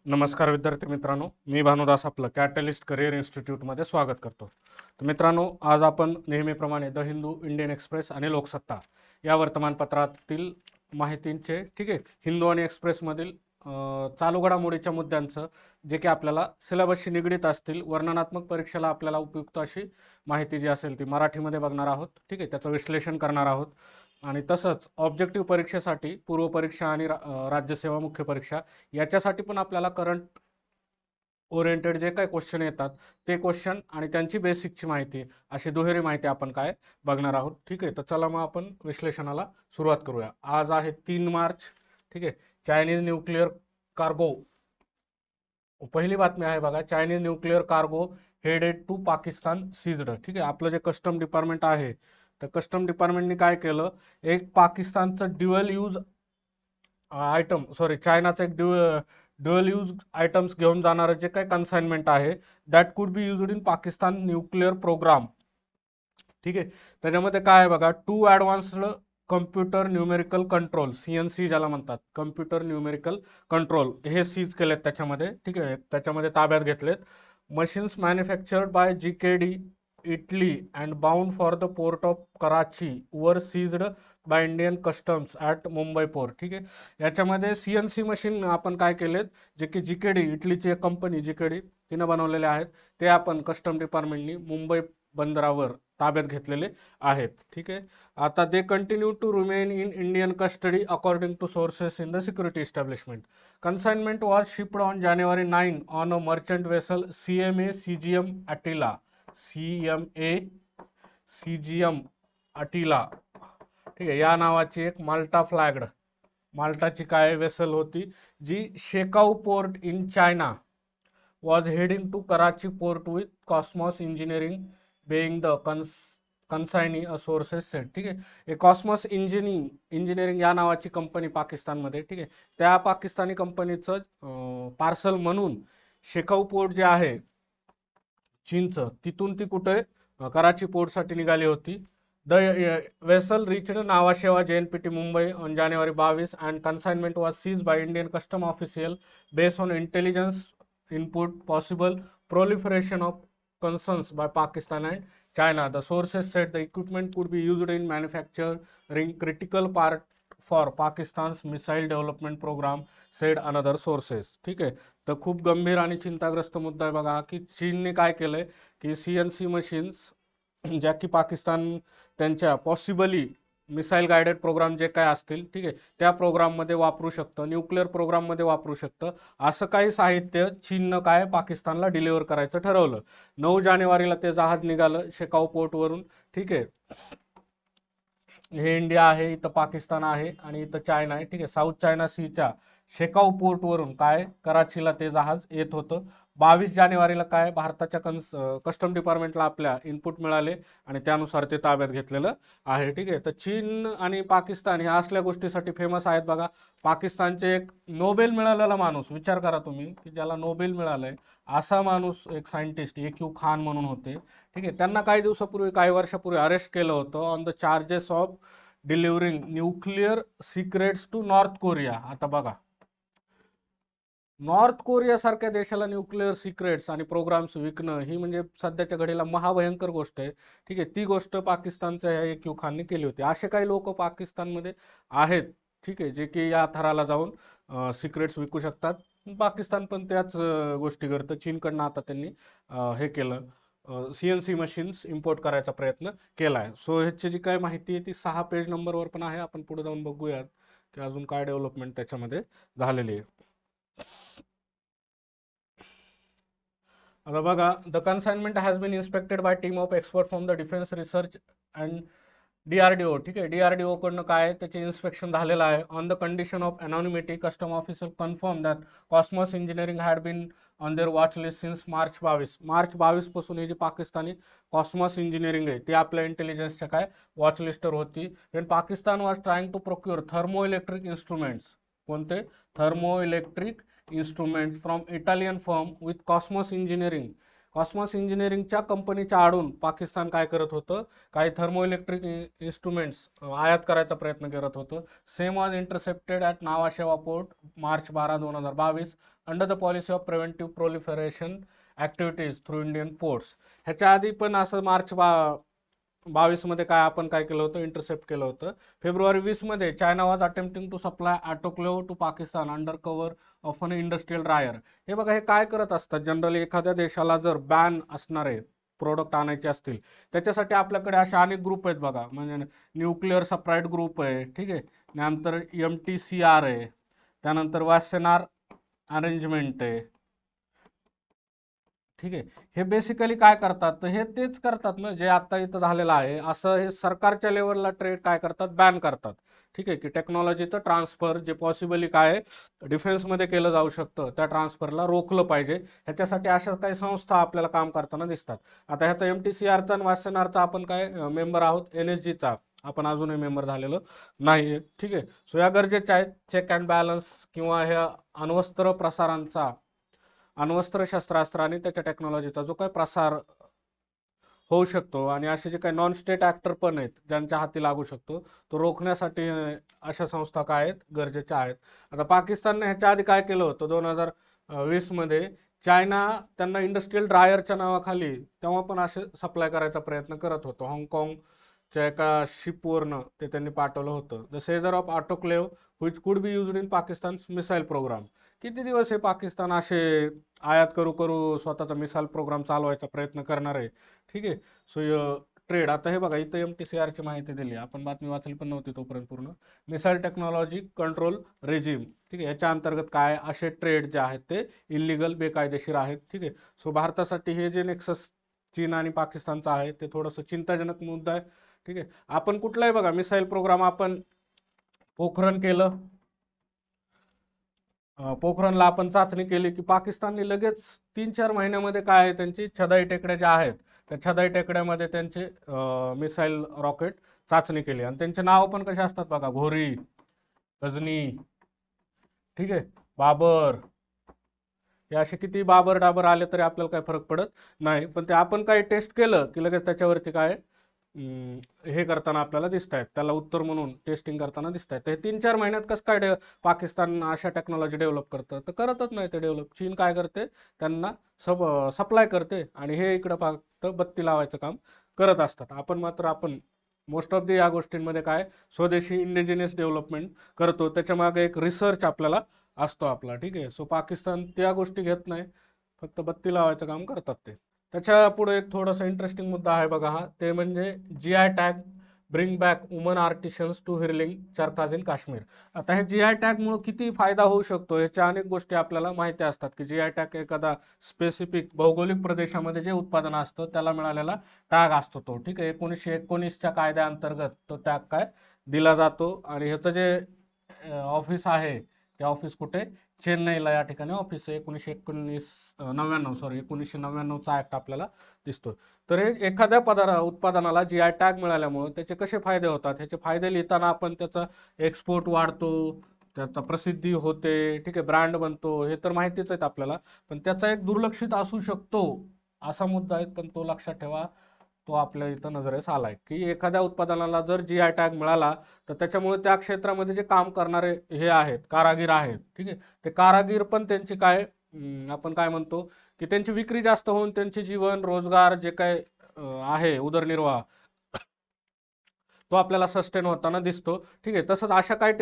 नमस्कार विद्यार्थी मित्रांनो, मी भानुदास आपलं कॅटलिस्ट करिअर इन्स्टिट्यूटमध्ये स्वागत करतो. तर मित्रांनो, आज आपण नेहमीप्रमाणे द हिंदू, इंडियन एक्सप्रेस आणि लोकसत्ता या वर्तमानपत्रातील माहितींचे हिंदू आणि एक्सप्रेसमधील चालू घडामोडीच्या मुद्द्यांचं जे की आपल्याला सिलेबसशी निगडीत असतील, वर्णनात्मक परीक्षेला आपल्याला उपयुक्त अशी माहिती जी असेल ती मराठीमध्ये बघणार आहोत. त्याचं विश्लेषण करणार आहोत. आणि तसंच ऑब्जेक्टिव्ह परीक्षेसाठी पूर्व परीक्षा आणि राज्यसेवा मुख्य परीक्षा याच्यासाठी पण आपल्याला करंट ओरिएंटेड जे काय क्वेश्चन येतात ते क्वेश्चन आणि त्यांची बेसिकची माहिती अशी दुहेरी माहिती आपण काय बघणार आहोत. तर चला मग आपण विश्लेषणाला सुरुवात करूया. आज आहे 3 मार्च. चायनीज न्यूक्लिअर कार्गो, पहिली बातमी आहे बघा. Chinese nuclear cargo headed to Pakistan seized. आपलं जे कस्टम डिपार्टमेंट आहे तर कस्टम डिपार्टमेंटने काय केलं, एक पाकिस्तानचं ड्युअल यूज आयटम चायनाचं एक ड्युअल यूज आयटम्स घेऊन जाणारं जे काही कन्साइनमेंट आहे that could be used in Pakistan nuclear programme. त्याच्यामध्ये काय आहे बघा, 2 advanced computer numerical control, CNC ज्याला म्हणतात, कम्प्युटर न्यूमेरिकल कंट्रोल, हे सीज केलेत त्याच्यामध्ये. त्याच्यामध्ये ताब्यात घेतलेत. Machines manufactured by GKD Italy and bound for the port of Karachi वर seized by Indian customs at Mumbai port. याच्यामध्ये CNC मशीन आपण काय केलेत, जे की GKD इटलीची एक कंपनी GKD तिनं बनवलेले आहेत, ते आपण कस्टम डिपार्टमेंटनी मुंबई बंदरावर ताब्यात घेतलेले आहेत. आता they continue to remain in Indian custody according to sources in the security establishment. Consignment was shipped on January 9 on a merchant vessel CMA CGM Attila. Attila. या नावाची एक माल्टाची काय वेसल होती, जी Shekou port in China was heading to Karachi port with Cosmos Engineering being the consignee a sources said. Cosmos Engineering या नावाची company पाकिस्तानमध्ये, त्या पाकिस्तानी कंपनीचं पार्सल म्हणून शेकाऊ पोर्ट जे आहे चीनचं, तिथून ती कुठे कराची पोर्टसाठी निघाली होती. The vessel reached Nhava Sheva JNPT Mumbai on January 22 and consignment was seize by Indian custom official based on intelligence input possible proliferation of concerns by Pakistan and China. The sources said the equipment could be used in manufacturing critical part for Pakistan's missile development program, said another sources. तर खूप गंभीर आणि चिंताग्रस्त मुद्दा आहे बघा, की चीनने काय केलंय की CNC मशीन्स ज्या की पाकिस्तान त्यांच्या पॉसिबली मिसाईल गायडेड प्रोग्राम जे काय असतील, त्या प्रोग्राममध्ये वापरू शकतं, न्यूक्लिअर प्रोग्राममध्ये वापरू शकतं, असं काही साहित्य चीननं काय पाकिस्तानला डिलिव्हर करायचं ठरवलं. 9 जानेवारीला ते जहाज निघालं शेकाऊ पोर्टवरून. हे इंडिया आहे, इथं पाकिस्तान आहे आणि इथं चायना आहे. साऊथ चायना सीच्या शेकाऊ पोर्टवरून काय कराचीला ते जहाज येत होतं. 22 जानेवारीला काय भारताच्या कस्टम डिपार्टमेंटला आपल्या इनपुट मिळाले आणि त्यानुसार ते ताब्यात घेतलेलं आहे. तर चीन आणि पाकिस्तान ह्या असल्या गोष्टीसाठी फेमस आहेत बघा. पाकिस्तानचे एक नोबेल मिळालेला माणूस, विचार करा तुम्ही, की ज्याला नोबेल मिळालंय असा माणूस, एक सायंटिस्ट AQ खान म्हणून होते. त्यांना काही वर्षापूर्वी अरेस्ट केलं होतं on the charges of delivering nuclear secrets to North Korea. आता बघा, नॉर्थ कोरिया सारख्या देशाला न्यूक्लिअर सिक्रेट्स आणि प्रोग्राम्स विकणं ही म्हणजे सध्याच्या घडीला महाभयंकर गोष्ट आहे. ती गोष्ट पाकिस्तानच्या AQ खानने केली होती. असे काही लोक पाकिस्तानमध्ये आहेत, जे की या थराला जाऊन सिक्रेट्स विकू शकतात. पाकिस्तान पण त्याच गोष्टी करतं. चीनकडनं आता त्यांनी हे केलं, CNC मशीन्स इम्पोर्ट करायचा प्रयत्न केला आहे. सो ह्याची जी काय माहिती आहे ती 6 पेज नंबरवर पण आहे. आपण पुढे जाऊन बघूयात की अजून काय डेव्हलपमेंट त्याच्यामध्ये झालेली आहे. आता बघा, the consignment has been inspected by team of expert from the defence research and DRDO. DRDO कडनं काय त्याचे इन्स्पेक्शन झालेलं आहे. On the condition of anonymity, custom officer confirm that Cosmos Engineering had been on their watch list since March 22 पासून ही जी पाकिस्तानी कॉस्मॉस इंजिनिअरिंग आहे ती आपल्या इंटेलिजन्सच्या काय वॉच लिस्टवर होती. When Pakistan was trying to procure thermo electric instruments, कोणते thermo electric instruments from Italian firm with Cosmos Engineering Cosmos इंजिनिअरिंगच्या कंपनीच्या आडून पाकिस्तान काय करत होतं, काही थर्मो इलेक्ट्रिक इन्स्ट्रुमेंट्स आयात करायचा प्रयत्न करत होतं. Same was intercepted at Nhava Sheva port March 12, 2022 under the policy of preventive proliferation activities through Indian ports. ह्याच्या आधी पण असं मार्च 22 काय आपण काय केलं होतं, इंटरसेप्ट केलं होतं. February 20 China was attempting to supply autoclave to Pakistan under cover of an industrial dryer. हे बघा, हे काय करत असतात जनरली, एखाद्या देशाला जर बॅन असणारे प्रोडक्ट आणायचे असतील त्याच्यासाठी आपल्याकडे असे अनेक ग्रुप आहेत बघा. म्हणजे न्यूक्लिअर सप्राईट ग्रुप आहे, ठीक आहे, त्यानंतर MTCR आहे, त्यानंतर वासेनार अरेंजमेंट आहे, ठीक आहे. हे बेसिकली काय करतात, तर हे तेच करतात ना जे आता इथं झालेलं आहे. असं हे सरकारच्या लेवलला ट्रेड काय करतात, बॅन करतात, ठीक आहे, की टेक्नॉलॉजीचं ट्रान्सफर जे पॉसिबली काय डिफेन्समध्ये केलं जाऊ शकतं त्या ट्रान्सफरला रोखलं पाहिजे. ह्याच्यासाठी अशा काही संस्था आपल्याला काम करताना दिसतात. आता ह्याचा MTCRचा आणि वासेनारचा आपण काय मेंबर आहोत, NSGचा आपण अजूनही मेंबर झालेलो नाही, ठीक आहे. सो या गरजेच्या आहेत. चेक अँड बॅलन्स किंवा ह्या अण्वस्त्र प्रसारांचा, अण्वस्त्र शस्त्रास्त्र आणि त्याच्या टेक्नॉलॉजीचा जो काही प्रसार होऊ शकतो आणि असे जे काही नॉन स्टेट ॲक्टर पण आहेत ज्यांच्या हाती लागू शकतो, तो रोखण्यासाठी अशा संस्था काय आहेत, गरजेच्या आहेत. आता पाकिस्तानने ह्याच्या आधी काय केलं होतं, 2020 चायना त्यांना इंडस्ट्रियल ड्रायरच्या नावाखाली तेव्हा पण असे सप्लाय करायचा प्रयत्न करत होतो. हाँगकाँगच्या एका शिपवरनं ते त्यांनी पाठवलं होतं. The seizure of autoclave which could be used in Pakistan missile programme. किती दिवस हे पाकिस्तान असे आयात करू स्वतःचा मिसाईल प्रोग्राम चालवायचा प्रयत्न करणार आहे, ठीक आहे. सो ट्रेड, आता हे बघा इथं MTCRची माहिती दिली, आपण बातमी वाचली पण नव्हती तोपर्यंत पूर्ण. मिसाईल टेक्नॉलॉजी कंट्रोल रेजिम, ठीक आहे, याच्या अंतर्गत काय असे ट्रेड जे आहेत ते इल्लिगल, बेकायदेशीर आहेत, ठीक आहे. सो भारतासाठी हे जे नेक्सस चीन आणि पाकिस्तानचं आहे ते थोडंसं चिंताजनक मुद्दा आहे, ठीक आहे. आपण कुठलाही बघा मिसाईल प्रोग्राम आपण पोखरण केलं, पोखरणला आपण चाचणी केली की पाकिस्तानने लगेच 3-4 महिन्यामध्ये काय त्यांची छदाई टेकड्या ज्या आहेत त्या छदाई टेकड्यामध्ये त्यांचे मिसाईल रॉकेट चाचणी केली. आणि त्यांचे नाव पण कसे असतात बघा, घोरी, गजनी, ठीक आहे, बाबर. हे असे किती बाबर डाबर आले तरी आपल्याला काय फरक पडत नाही. पण ते आपण काही टेस्ट केलं की लगेच त्याच्यावरती काय हे करताना आपल्याला दिसत आहेत, त्याला उत्तर म्हणून टेस्टिंग करताना दिसत आहेत. हे 3-4 महिन्यात कसं काय पाकिस्तान अशा टेक्नॉलॉजी डेव्हलप करतं, तर करतच नाही ते डेव्हलप. चीन काय करते, त्यांना सप्लाय करते आणि हे इकडं फक्त बत्ती लावायचं काम करत असतात. आपण मोस्ट ऑफ द या गोष्टींमध्ये काय स्वदेशी इंडिजिनियस डेव्हलपमेंट करतो, त्याच्यामागे एक रिसर्च आपल्याला असतो आपला, ठीक आहे. सो पाकिस्तान त्या गोष्टी घेत नाही, फक्त बत्ती लावायचं काम करतात ते. त्याच्या पुढे एक थोडासा इंटरेस्टिंग मुद्दा आहे बघा हा, ते म्हणजे GI tag bring back woman artisans to whirling charkhas in Kashmir. आता हे GI टॅगमुळे किती फायदा होऊ शकतो ह्याच्या अनेक गोष्टी आपल्याला माहिती असतात की GI टॅग एखादा स्पेसिफिक भौगोलिक प्रदेशामध्ये जे उत्पादन असतं त्याला मिळालेला टॅग असतो तो, ठीक आहे. 1919च्या कायद्याअंतर्गत तो टॅग काय दिला जातो. आणि ह्याचं जे ऑफिस आहे ते ऑफिस कुठे, चेन्नईला या ठिकाणी ऑफिस आहे. 1999चा ऍक्ट आपल्याला दिसतो. तर हे एखाद्या उत्पादनाला GI टॅग मिळाल्यामुळे त्याचे कसे फायदे होतात, ह्याचे फायदे लिहिताना आपण त्याचा एक्सपोर्ट वाढतो, त्याचा प्रसिद्धी होते, ठीक आहे, ब्रँड बनतो, हे तर माहितीच आहेत आपल्याला. पण त्याचा एक दुर्लक्षित असू शकतो असा मुद्दा आहे, पण तो लक्षात ठेवा, तो आपल्या इथं नजरेस आलाय की एखाद्या उत्पादनाला जर GI टॅग मिळाला तर त्याच्यामुळे त्या क्षेत्रामध्ये जे काम करणारे हे आहेत, कारागीर आहेत, ठीक आहे, ते कारागीर पण त्यांची काय आपण काय म्हणतो की त्यांची विक्री जास्त होऊन त्यांचे जीवन रोजगार जे काय आहे उदरनिर्वाह तो आपल्याला सस्टेन होताना दिसतो, ठीक आहे. तसंच अशा काही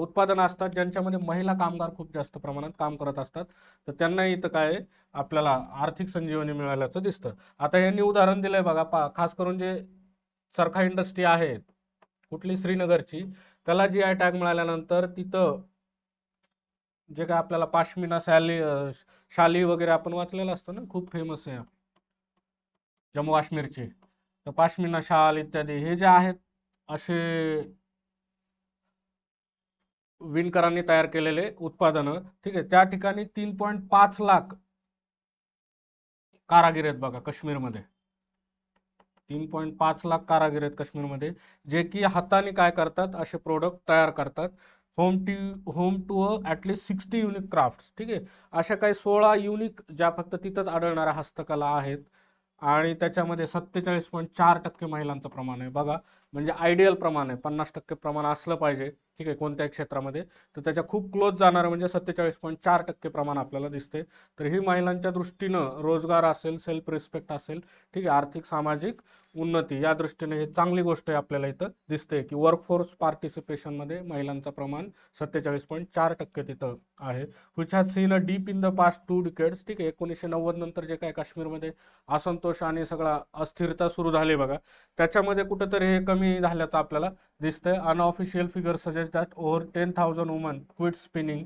उत्पादनं असतात ज्यांच्यामध्ये महिला कामगार खूप जास्त प्रमाणात काम करत असतात, तर त्यांनाही इथं काय आपल्याला आर्थिक संजीवनी मिळाल्याचं दिसतं. आता यांनी उदाहरण दिलंय बघा, खास करून जे चरखा इंडस्ट्री आहे कुठली श्रीनगरची, त्याला GI टॅग मिळाल्यानंतर तिथं जे काय आपल्याला पाश्मिना शाली वगैरे आपण वाचलेलं असतं ना, खूप फेमस आहे जम्मू काश्मीरची, तर पाश्मिना शाल इत्यादी हे जे आहेत असे विणकरांनी तयार केलेले उत्पादनं, ठीक आहे. त्या ठिकाणी 3.5 लाख कारागीर आहेत बघा काश्मीरमध्ये. 3.5 लाख कारागीर आहेत काश्मीरमध्ये जे की हाताने काय करतात, असे प्रोडक्ट तयार करतात. Home to at least 60 unique crafts. ठीक आहे, अशा काही 16 युनिक ज्या फक्त तिथंच आढळणाऱ्या हस्तकला आहेत आणि त्याच्यामध्ये 47.4% महिलांचं प्रमाण आहे. बघा, म्हणजे आयडियल प्रमाण आहे, 50% प्रमाण असलं पाहिजे. ठीक आहे, कोणत्याही क्षेत्रामध्ये, तर त्याच्या खूप क्लोज जाणारं म्हणजे 47.4% प्रमाण आपल्याला दिसते. तर ही महिलांच्या दृष्टीनं रोजगार असेल, सेल्फ रिस्पेक्ट असेल, ठीक आहे, आर्थिक सामाजिक उन्नती या दृष्टीने हे चांगली गोष्ट आहे. आपल्याला इथं दिसते की वर्कफोर्स पार्टिसिपेशनमध्ये महिलांचं प्रमाण 47.4% तिथं आहे. Which has seen a deep in the past 2 decades. ठीक आहे, 1990 नंतर जे काय काश्मीरमध्ये असंतोष आणि सगळा अस्थिरता सुरू झाली बघा, त्याच्यामध्ये कुठंतरी हे कमी झाल्याचं आपल्याला दिसतंय. Unofficial figure suggest that over 10,000 woman quit spinning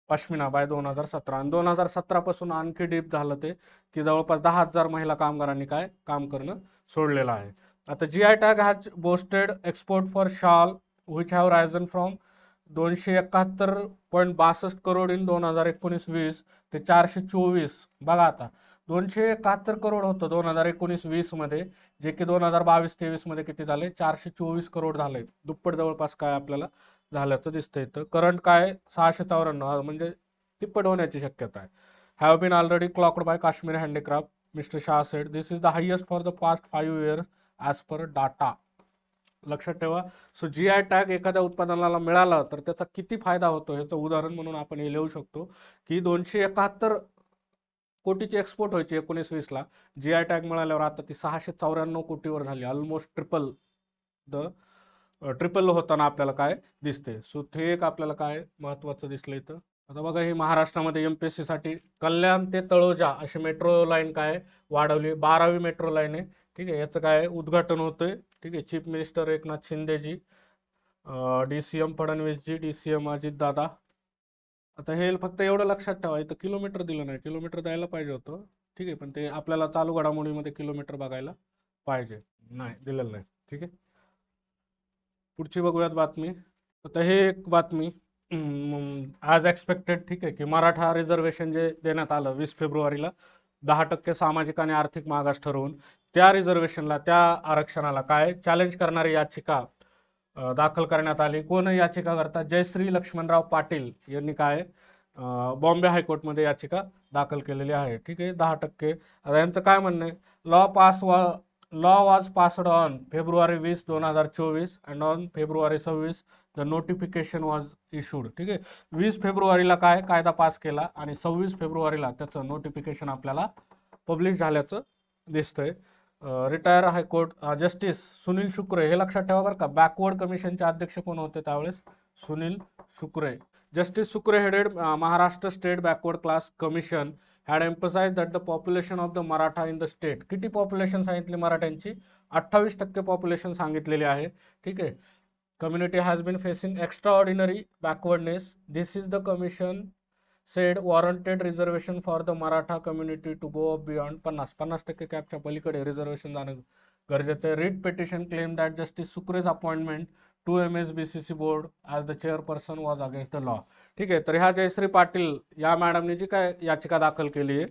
pashmina by 2017. आणि 2017 पासून आणखी डीप झालं ते की जवळपास 10,000 महिला कामगारांनी काय काम करणं सोडलेलं आहे. आता GI tag has boosted export for shawl which have risen from 271.62 crore in 2019-20 ते 424. बघा आता, 271 करोड होतं 2019-20 मध्ये, जे की 2022-23 मध्ये किती झाले, 424 करोड झाले. दुप्पट जवळपास काय आपल्याला झाल्याचं दिसतंय. तर करंट काय 694, म्हणजे तिप्पट होण्याची शक्यता आहे. Have been already clocked by Kashmir handicraft. Mister Shah said this is the highest for the past 5 years as per data. लक्षात ठेवा. सो GI टॅग एखाद्या उत्पादनाला मिळाला तर त्याचा किती फायदा होतो ह्याचं उदाहरण म्हणून आपण हे लिहू शकतो की 271 कोटीची एक्सपोर्ट व्हायची 19-20ला, GI टॅग मिळाल्यावर आता ती 694 कोटीवर झाली. ऑलमोस्ट ट्रिपल होताना आपल्याला काय दिसते. सो ते एक आपल्याला काय महत्त्वाचं दिसलं इथं. आता बघा, ही महाराष्ट्रामध्ये MPSC साठी कल्याण ते तळोजा अशी मेट्रो लाईन काय वाढवली, 12वी मेट्रो लाईन आहे. ठीक आहे, याचं काय उद्घाटन होतंय. ठीक आहे, चीफ मिनिस्टर एकनाथ शिंदेजी, DCM फडणवीसजी, DCM अजितदादा. आता हे फक्त एवढं लक्षात ठेवा, इथं किलोमीटर दिलं नाही, किलोमीटर द्यायला पाहिजे होतं. ठीक आहे, पण ते आपल्याला चालू घडामोडीमध्ये किलोमीटर बघायला पाहिजे, नाही दिलेलं नाही. ठीक आहे, पुढची बघूयात बातमी. आता हे एक बातमी ॲज एक्सपेक्टेड. ठीक आहे, की मराठा रिझर्वेशन जे देण्यात आलं 20 फेब्रुवारीला 10% सामाजिक आणि आर्थिक मागास ठरवून, त्या रिझर्वेशनला, त्या आरक्षणाला काय चॅलेंज करणारी याचिका दाखल करण्यात आली. कोण याचिका करतात, जयश्री लक्ष्मणराव पाटील यांनी काय बॉम्बे हायकोर्टमध्ये याचिका दाखल केलेली आहे. ठीक आहे, 10%. आता यांचं काय म्हणणं आहे, law was passed on February 20, 2024 and on February 26 the notification was issued. ठीक आहे, 20 फेब्रुवारीला काय कायदा पास केला आणि 26 फेब्रुवारीला त्याचं नोटिफिकेशन आपल्याला पब्लिश झाल्याचं दिसतंय. रिटायर हायकोर्ट जस्टिस सुनील शुक्रे, हे लक्षात ठेवा बरं का, बॅकवर्ड कमिशनचे अध्यक्ष कोण होते त्यावेळेस, Sunil Shukre. Justice Shukre headed Maharashtra state backward class commission had emphasise that the population of the Maratha in the state. किती पॉप्युलेशन सांगितली मराठ्यांची, 28% पॉप्युलेशन सांगितलेली आहे. ठीक आहे, community has been facing extraordinary backwardness. This is the commission said warranted reservation for the Maratha community to go up beyond 50% कॅपच्या पलीकडे reservation जाणं गरजेचं आहे. Writ petition claim that justice sucrase appointment to MSBCC board as the chairperson was against the law. ठीक आहे, तर ह्या जयश्री पाटील या मॅडमने जी काय याचिका दाखल केली आहे,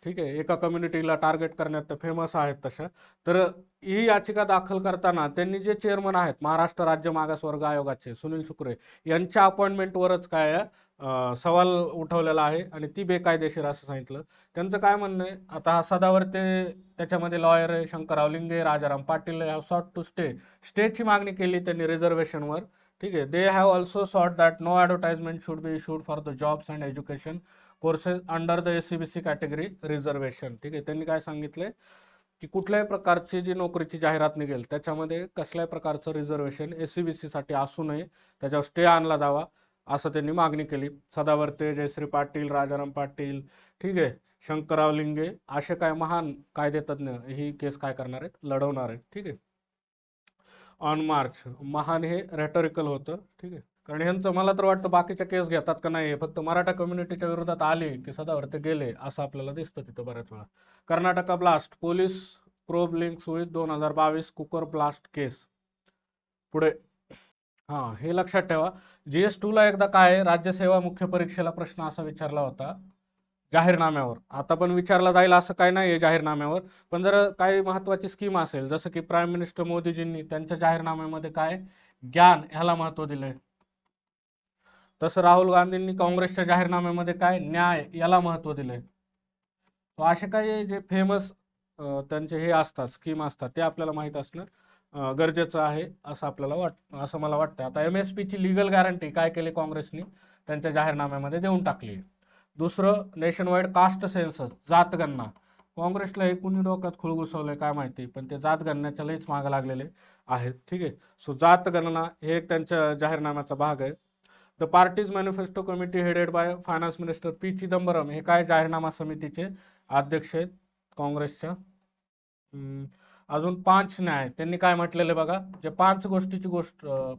ठीक आहे, एका कम्युनिटीला टार्गेट करण्यात तर फेमस आहेत तशा. तर ही याचिका दाखल करताना त्यांनी जे चेअरमन आहेत महाराष्ट्र राज्य मागासवर्ग आयोगाचे सुनील शुक्रे यांच्या अपॉइंटमेंटवरच काय सवाल उठवलेला आहे आणि ती बेकायदेशीर असं सांगितलं. त्यांचं काय म्हणणं आहे, आता हा सदावर्ते त्याच्यामध्ये लॉयर आहे, Shankarrao Linge, Rajaram Patil have sought to स्टेची मागणी केली त्यांनी रिझर्वेशनवर. ठीक आहे, they have also sought that no advertisement should be issued for the jobs and education courses under the SCBC category reservation. ठीक आहे, त्यांनी काय सांगितले की कुठल्याही प्रकारची जी नोकरीची जाहिरात निघेल त्याच्यामध्ये कसल्याही प्रकारचं रिझर्वेशन SCBC साठी असू नये, त्याच्यावर स्टे आणला जावा असं त्यांनी मागणी केली. सदावर्ते, जयश्री पाटील, राजाराम पाटील, ठीक आहे, शंकरराव लिंगे असे काय महान कायदेतज्ञ ही केस काय करणार आहेत, लढवणार आहेत. ठीक आहे, ऑन मार्च. महान हे रेटॉरिकल होतं. ठीक आहे, कारण ह्यांचं मला तर वाटतं बाकीच्या केस घेतात का नाही, फक्त मराठा कम्युनिटीच्या विरोधात आले की सदावर्ते गेले असं आपल्याला दिसतं तिथं बऱ्याच वेळा. Karnataka blast, police probe links with 2022 cooker blast case. पुढे हां, हे लक्षात ठेवा, GS2ला एकदा काय राज्यसेवा मुख्य परीक्षेला प्रश्न असा विचारला होता जाहीरनाम्यावर. आता पण विचारला जाईल असं काय नाही आहे जाहीरनाम्यावर, पण जर काही महत्त्वाची स्कीम असेल जसं की प्राईम मिनिस्टर मोदीजींनी त्यांच्या जाहीरनाम्यामध्ये काय ज्ञान ह्याला महत्त्व दिलंय. तसं राहुल गांधींनी काँग्रेसच्या जाहीरनाम्यामध्ये काय न्याय याला महत्त्व दिलंय. तो असे काही जे फेमस त्यांचे हे असतात स्कीम असतात ते आपल्याला माहीत असणं गरजेचं आहे असं मला वाटतं. आता MSP ची लिगल गॅरंटी काय केली काँग्रेसनी त्यांच्या जाहीरनाम्यामध्ये देऊन टाकली. दुसरं नेशन वाईड कास्ट सेन्सस जातगणना. काँग्रेसला हे कुणी डोक्यात खूळ घुसवलंय काय माहिती, पण ते जातगणनाच्या लईच मागे लागलेले आहेत. ठीक आहे. सो जातगणना हे एक त्यांच्या जाहीरनाम्याचा भाग आहे. The parties manifesto committee headed by finance minister P Chidambaram हे काय जाहीरनामा समितीचे अध्यक्ष आहेत काँग्रेसच्या. अजून 5 न्याय त्यांनी काय म्हटलेले बघा, जे 5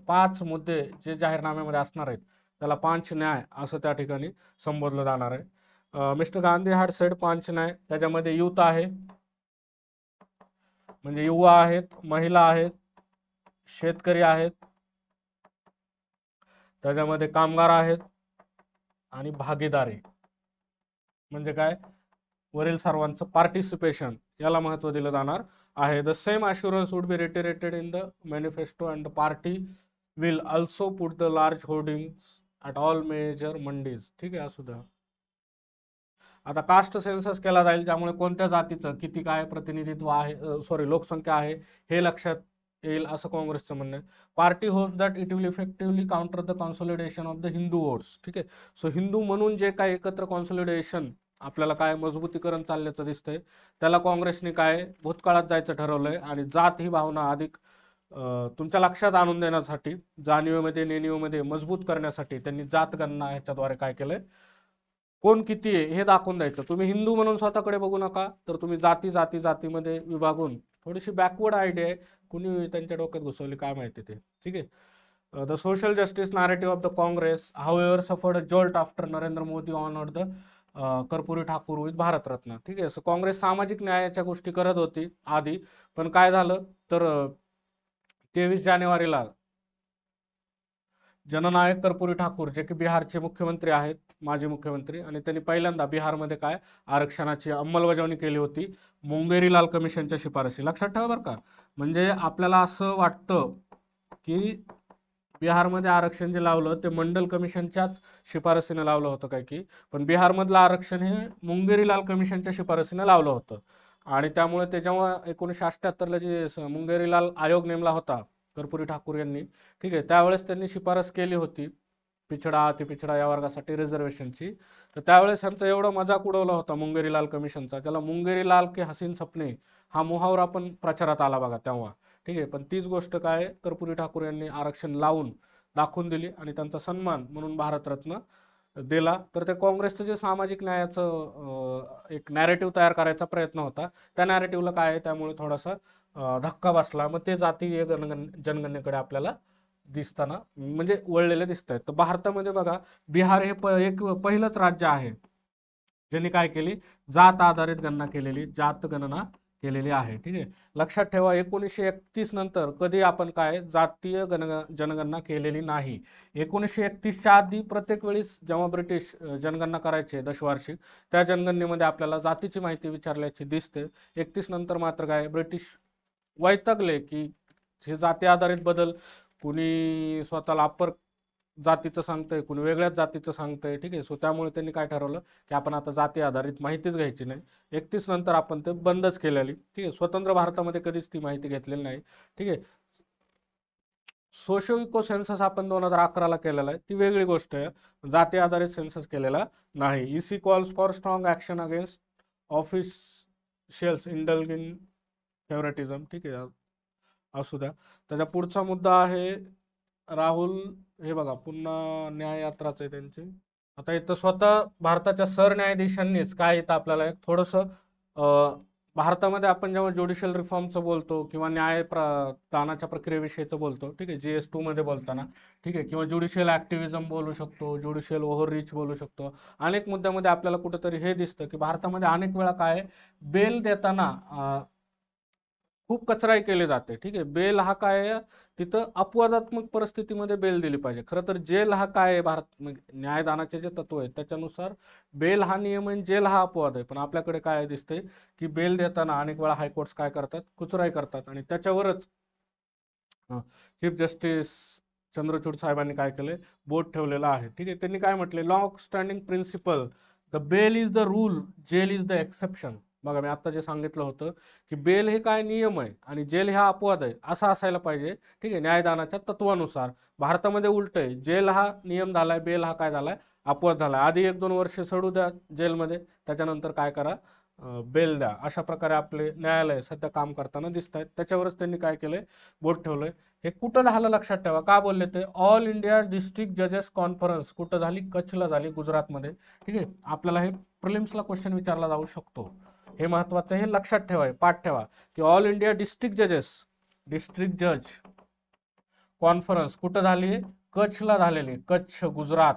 5 मुद्दे जे जाहीरनाम्यामध्ये असणार आहेत त्याला 5 न्याय असं त्या ठिकाणी संबोधलं जाणार आहे. मिस्टर गांधी हॅड सेड 5 न्याय. त्याच्यामध्ये युथ आहे म्हणजे युवा आहेत, महिला आहेत, शेतकरी आहेत, त्याच्यामध्ये कामगार आहेत आणि भागीदारी म्हणजे काय वरील सर्वांचं पार्टिसिपेशन याला महत्त्व दिलं जाणार आहे. The same assurance would be reiterated in the manifesto and the party will also put the large hoardings at all major mandis. ठीक आहे. असू द्या. आता कास्ट सेन्सस केला जाईल ज्यामुळे कोणत्या जातीचं किती काय प्रतिनिधित्व आहे लोकसंख्या आहे हे लक्षात येईल असं काँग्रेसचं म्हणणं आहे. Party hopes that it will effectively counter the consolidation of the Hindu votes. ठीक आहे. सो हिंदू म्हणून जे काय एकत्र कॉन्सोलिडेशन आपल्याला काय मजबूतीकरण चालल्याचं दिसतंय त्याला काँग्रेसने काय भूतकाळात जायचं ठरवलंय आणि जात ही भावना अधिक तुमच्या लक्षात आणून देण्यासाठी जाणीवेमध्ये नेणीवेमध्ये मजबूत करण्यासाठी त्यांनी जातगणना ह्याच्याद्वारे काय केलंय कोण किती आहे हे दाखवून द्यायचं. तुम्ही हिंदू म्हणून स्वतःकडे बघू नका, तर तुम्ही जातीमध्ये विभागून थोडीशी बॅकवर्ड आयडिया आहे कुणी त्यांच्या डोक्यात घुसवली काय माहिती ते. ठीक आहे. The social justice narrative of the Congress however suffered a jolt after Narendra Modi honoured the Karpoori Thakur with Bharat Ratna. ठीक आहे. सो काँग्रेस सामाजिक न्यायाच्या गोष्टी करत होती आधी, पण काय झालं तर 23 जानेवारीला जननायक कर्पुरी ठाकूर जे की बिहारचे मुख्यमंत्री आहेत माजी मुख्यमंत्री आणि त्यांनी पहिल्यांदा बिहारमध्ये काय आरक्षणाची अंमलबजावणी केली होती मुंगेरीलाल कमिशनच्या शिफारसी. लक्षात ठेवा बरं का. म्हणजे आपल्याला असं वाटतं की बिहारमध्ये आरक्षण जे लावलं ते मंडल कमिशनच्याच शिफारसीने लावलं होतं काय की, पण बिहारमधलं आरक्षण हे मुंगेरीलाल कमिशनच्या शिफारसीने लावलं होतं आणि त्यामुळे ते जेव्हा 1978ला जे मुंगेरीलाल आयोग नेमला होता कर्पुरी ठाकूर यांनी, ठीक आहे, त्यावेळेस त्यांनी शिफारस केली होती पिछडा अतिपिछडा या वर्गासाठी रिझर्वेशनची. तर त्यावेळेस त्यांचा एवढा मजाक उडवला होता मुंगेरीलाल कमिशनचा, त्याला मुंगेरीलाल के हसीन सपने हा मुहावरा पण प्रचारात आला बघा तेव्हा. ठीक आहे. पण तीच गोष्ट काय कर्पुरी ठाकूर यांनी आरक्षण लावून दाखवून दिली आणि त्यांचा सन्मान म्हणून भारतरत्न दिला. तर ते काँग्रेसचं जे सामाजिक न्यायाचं एक नॅरेटिव्ह तयार करायचा प्रयत्न होता त्या नॅरेटिव्हला काय आहे त्यामुळे थोडासा धक्का बसला. मग ते जातीय जनगणनेकडे आपल्याला दिसताना म्हणजे वळलेले दिसत आहेत. तर भारतामध्ये बघा बिहार हे एक पहिलंच राज्य आहे ज्यांनी काय केली जात आधारित गणना केलेली जात गणना केलेली आहे. ठीक आहे. लक्षात ठेवा 1931 नंतर कधी आपण काय जातीय जनगणना केलेली नाही. 1931च्या आधी प्रत्येक वेळेस जेव्हा ब्रिटिश जनगणना करायचे दशवार्षिक त्या जनगणनेमध्ये आपल्याला जातीची माहिती विचारल्याची दिसते. 31 नंतर मात्र काय ब्रिटिश वैतागले की हे जाती आधारित बदल कुणी स्वतःला अप्पर जातीचं सांगतंय कुणी वेगळ्याच जातीचं सांगतंय. ठीक आहे. सो त्यामुळे त्यांनी काय ठरवलं की आपण आता जाती आधारित माहितीच घ्यायची नाही. 31 नंतर आपण ते बंदच केलेली. ठीक आहे. स्वतंत्र भारतामध्ये कधीच ती माहिती घेतलेली नाही. ठीक आहे. सोशो इको सेन्सस आपण 2011ला केलेला आहे ती वेगळी गोष्ट आहे, जाती आधारित सेन्सस केलेला नाही. EC calls for strong action against officials indulge in favouritism. ठीक आहे. असू द्या. त्याचा पुढचा मुद्दा आहे राहुल हे बघा पुन्हा न्याययात्राच आहे त्यांची. आता इथं स्वतः भारताच्या सरन्यायाधीशांनीच काय इथं आपल्याला एक थोडंसं भारतामध्ये आपण जेव्हा ज्युडिशियल रिफॉर्मचं बोलतो किंवा दानाच्या प्रक्रियेविषयीचं बोलतो, ठीक आहे, GS2 मध्ये बोलताना, ठीक आहे, किंवा ज्युडिशियल ॲक्टिव्हिजम बोलू शकतो, ज्युडिशियल ओव्हररीच बोलू शकतो. अनेक मुद्द्यामध्ये आपल्याला कुठंतरी हे दिसतं की भारतामध्ये अनेक वेळा काय बेल देताना खूप कचराई केली जाते. ठीक आहे. बेल हा काय आहे तिथं अपवादात्मक परिस्थितीमध्ये बेल दिली पाहिजे. खरं तर जेल हा काय आहे भारत न्यायदानाचे जे तत्व आहेत त्याच्यानुसार बेल हा नियम आहे जेल हा अपवाद आहे. पण आपल्याकडे काय दिसतंय की बेल देताना अनेक वेळा हायकोर्ट्स काय करतात कुचराई करतात आणि त्याच्यावरच चीफ जस्टिस चंद्रचूड साहेबांनी काय केलंय, बोट ठेवलेला आहे. ठीक आहे, त्यांनी काय म्हटले, long standing principle, the bail is the rule, jail is the exception. बघा, मी आता जे सांगितलं होतं की बेल हे काय नियम आहे आणि जेल हा अपवाद आहे, असं असायला पाहिजे. ठीक आहे, न्यायदानाच्या तत्वानुसार. भारतामध्ये उलट आहे, जेल हा नियम झालाय, बेल हा काय झालाय, अपवाद झालाय. आधी 1-2 वर्ष सडू द्या जेलमध्ये, त्याच्यानंतर काय करा, बेल द्या. अशा प्रकारे आपले न्यायालय सध्या काम करताना दिसत आहेत. त्याच्यावरच त्यांनी काय केलंय, बोट ठेवलंय. हे कुठं झालं लक्षात ठेवा, का बोलले ते, ऑल इंडिया डिस्ट्रिक्ट जजेस कॉन्फरन्स कुठं झाली, कच्छला झाली, गुजरातमध्ये. ठीक आहे, आपल्याला हे प्रिलिम्सला क्वेश्चन विचारला जाऊ शकतो, हे महत्वाचं, हे लक्षात ठेवा, पाठ ठेवा की ऑल इंडिया डिस्ट्रिक्ट जज कॉन्फरन्स कुठं झाली, कच्छला झालेली, कच्छ, गुजरात.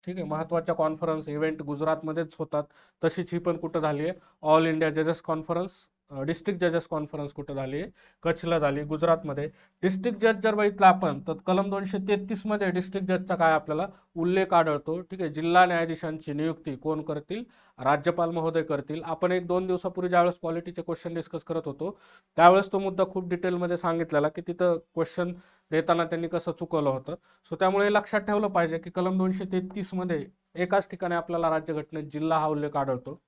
ठीक आहे, महत्वाच्या कॉन्फरन्स इव्हेंट गुजरातमध्येच होतात. तशीच ही पण कुठं झाली आहे, ऑल इंडिया जजेस कॉन्फरन्स, डिस्ट्रिक्ट जजेस कॉन्फरन्स कुठं झाली आहे, कच्छला झाली, गुजरातमध्ये. डिस्ट्रिक्ट जज जर बघितलं आपण तर कलम 233 मध्ये डिस्ट्रिक्ट जजचा काय आपल्याला उल्लेख आढळतो. ठीक आहे, जिल्हा न्यायाधीशांची नियुक्ती कोण करतील, राज्यपाल महोदय करतील. आपण 1-2 दिवसापूर्वी ज्यावेळेस पॉलिटीचे क्वेश्चन डिस्कस करत होतो त्यावेळेस तो मुद्दा खूप डिटेलमध्ये सांगितलेला की तिथं क्वेश्चन देताना त्यांनी कसं चुकवलं होतं. सो त्यामुळे लक्षात ठेवलं पाहिजे की कलम 233 मध्ये एकाच ठिकाणी आपल्याला राज्यघटनेत जिल्हा हा उल्लेख आढळतो.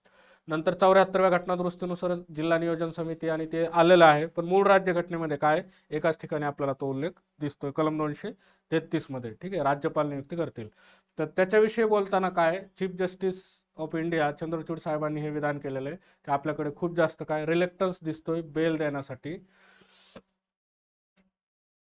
नंतर 74व्या घटनादुरुस्तीनुसार जिल्हा नियोजन समिती आणि ते आलेलं आहे, पण मूळ राज्यघटनेमध्ये काय, एकाच ठिकाणी आपल्याला तो उल्लेख दिसतोय, कलम 233 मध्ये. ठीक आहे, राज्यपाल नियुक्ती करतील. तर त्याच्याविषयी बोलताना काय, chief justice of India Chandrachud साहेबांनी हे विधान केलेलं आहे की आपल्याकडे खूप जास्त काय रिलेक्टन्स दिसतोय बेल देण्यासाठी.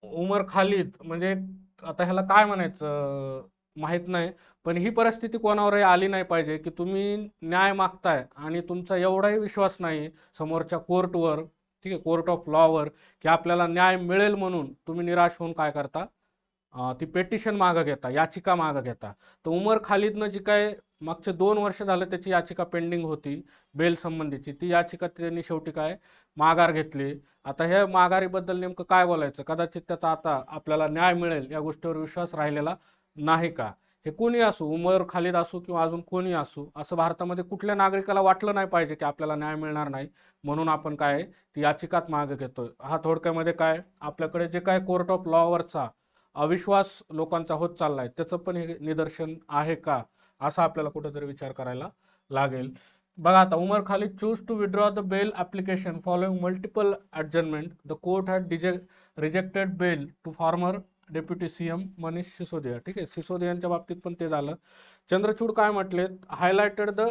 उमर खालिद म्हणजे आता ह्याला काय म्हणायचं माहित नाही, पण ही परिस्थिती कोणावरही आली नाही पाहिजे की तुम्ही न्याय मागताय आणि तुमचा एवढाही विश्वास नाही समोरच्या कोर्टवर, ठीक आहे, कोर्ट ऑफ लॉवर, की आपल्याला न्याय मिळेल म्हणून तुम्ही निराश होऊन काय करता, ती पेटिशन मागं घेता, याचिका मागं घेता. तर उमर खालिदनं जी काय मागचे 2 वर्ष झालं त्याची याचिका पेंडिंग होती बेल संबंधीची, ती याचिका त्यांनी शेवटी काय माघार घेतली. आता ह्या माघारीबद्दल नेमकं काय बोलायचं, कदाचित त्याचा आता आपल्याला न्याय मिळेल या गोष्टीवर विश्वास राहिलेला नाही का. हे कोणी असू, उमर खालिद असू किंवा अजून कोणी असू, असं भारतामध्ये कुठल्या नागरिकाला वाटलं नाही पाहिजे की आपल्याला न्याय मिळणार नाही म्हणून आपण काय ती याचिकात मागे घेतोय. हा थोडक्यामध्ये काय आपल्याकडे जे काय कोर्ट ऑफ लॉवरचा अविश्वास लोकांचा होत चाललाय त्याचं पण हे निदर्शन आहे का, असा आपल्याला कुठेतरी विचार करायला लागेल. बघा आता, Umar Khalid choose to withdraw the bail application following multiple adjournment, the court had rejected bail to former deputy CM Manish Sisodia. ठीक आहे, सिसोदियांच्या बाबतीत पण ते झालं. चंद्रचूड काय म्हटले, हायलाइटेड द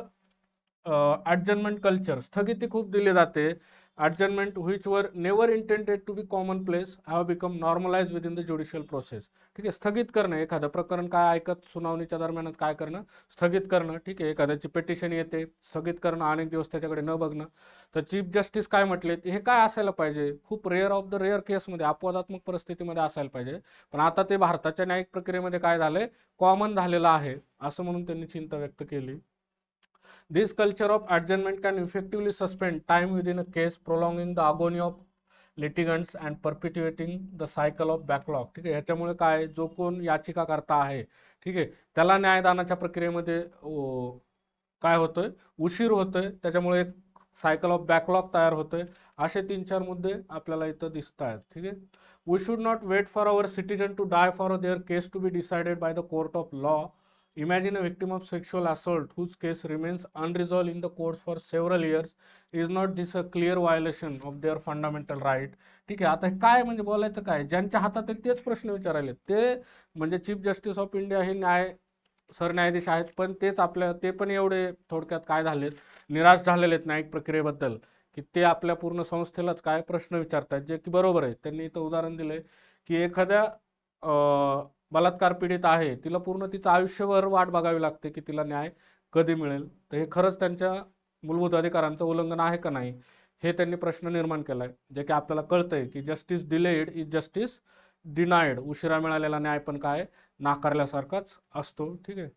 ॲडजमेंट कल्चर, स्थगिती खूप दिली जाते. Adjournment which were never intended to be commonplace have become normalise within the judicial process. ठीक आहे, स्थगित करणं, एखादं प्रकरण काय ऐकत सुनावणीच्या दरम्यान काय करणं, स्थगित करणं. ठीक आहे, एखाद्याची पेटिशन येते, स्थगित करणं, अनेक दिवस त्याच्याकडे न बघणं. तर चीफ जस्टिस काय म्हटले, हे काय असायला पाहिजे, खूप रेअर ऑफ द रेअर केसमध्ये, अपवादात्मक परिस्थितीमध्ये असायला पाहिजे, पण आता ते भारताच्या न्यायिक प्रक्रियेमध्ये काय झालंय, कॉमन झालेलं आहे, असं म्हणून त्यांनी चिंता व्यक्त केली. This culture of adjournment can effectively suspend time within a case, prolonging the agony of litigants and perpetuating the cycle of backlog. ठीक आहे, ह्याच्यामुळे काय, जो कोण याचिका करता आहे, ठीक आहे, त्याला न्यायदानाच्या प्रक्रियेमध्ये काय होतोय, उशीर होतोय, त्याच्यामुळे एक सायकल ऑफ बॅकलॉग तयार होतोय. असे 3-4 मुद्दे आपल्याला इथं दिसत आहेत. ठीक आहे, we should not wait for our citizen to die for their case to be decided by the court of law. Imagine a victim of sexual assault whose case remains unresolved in the courts for several years. Is not this a clear violation of their fundamental right? ठीक आहे, आता काय म्हणजे बोलायचं काय, ज्यांच्या हातात तेच प्रश्न विचारायले ते म्हणजे चीफ जस्टिस ऑफ इंडिया हे सरन्यायाधीश आहेत, पण ते पण एवढे थोडक्यात काय झालेत, निराश झालेले आहेत न्यायिक प्रक्रियेबद्दल की ते आपल्या पूर्ण संस्थेलाच काय प्रश्न विचारतात, जे की बरोबर आहे. त्यांनी इथं उदाहरण दिलंय की एखाद्या बलात्कार पीडित आहे, तिला पूर्ण तिचं आयुष्यभर वाट बघावी लागते की तिला न्याय कधी मिळेल. तर हे खरंच त्यांच्या मूलभूत अधिकारांचं उल्लंघन आहे का नाही, हे त्यांनी प्रश्न निर्माण केलाय. जे की आपल्याला कळतंय की जस्टिस डिलेड इज जस्टिस डिनायड, उशिरा मिळालेला न्याय पण काय नाकारल्यासारखाच असतो. ठीक आहे,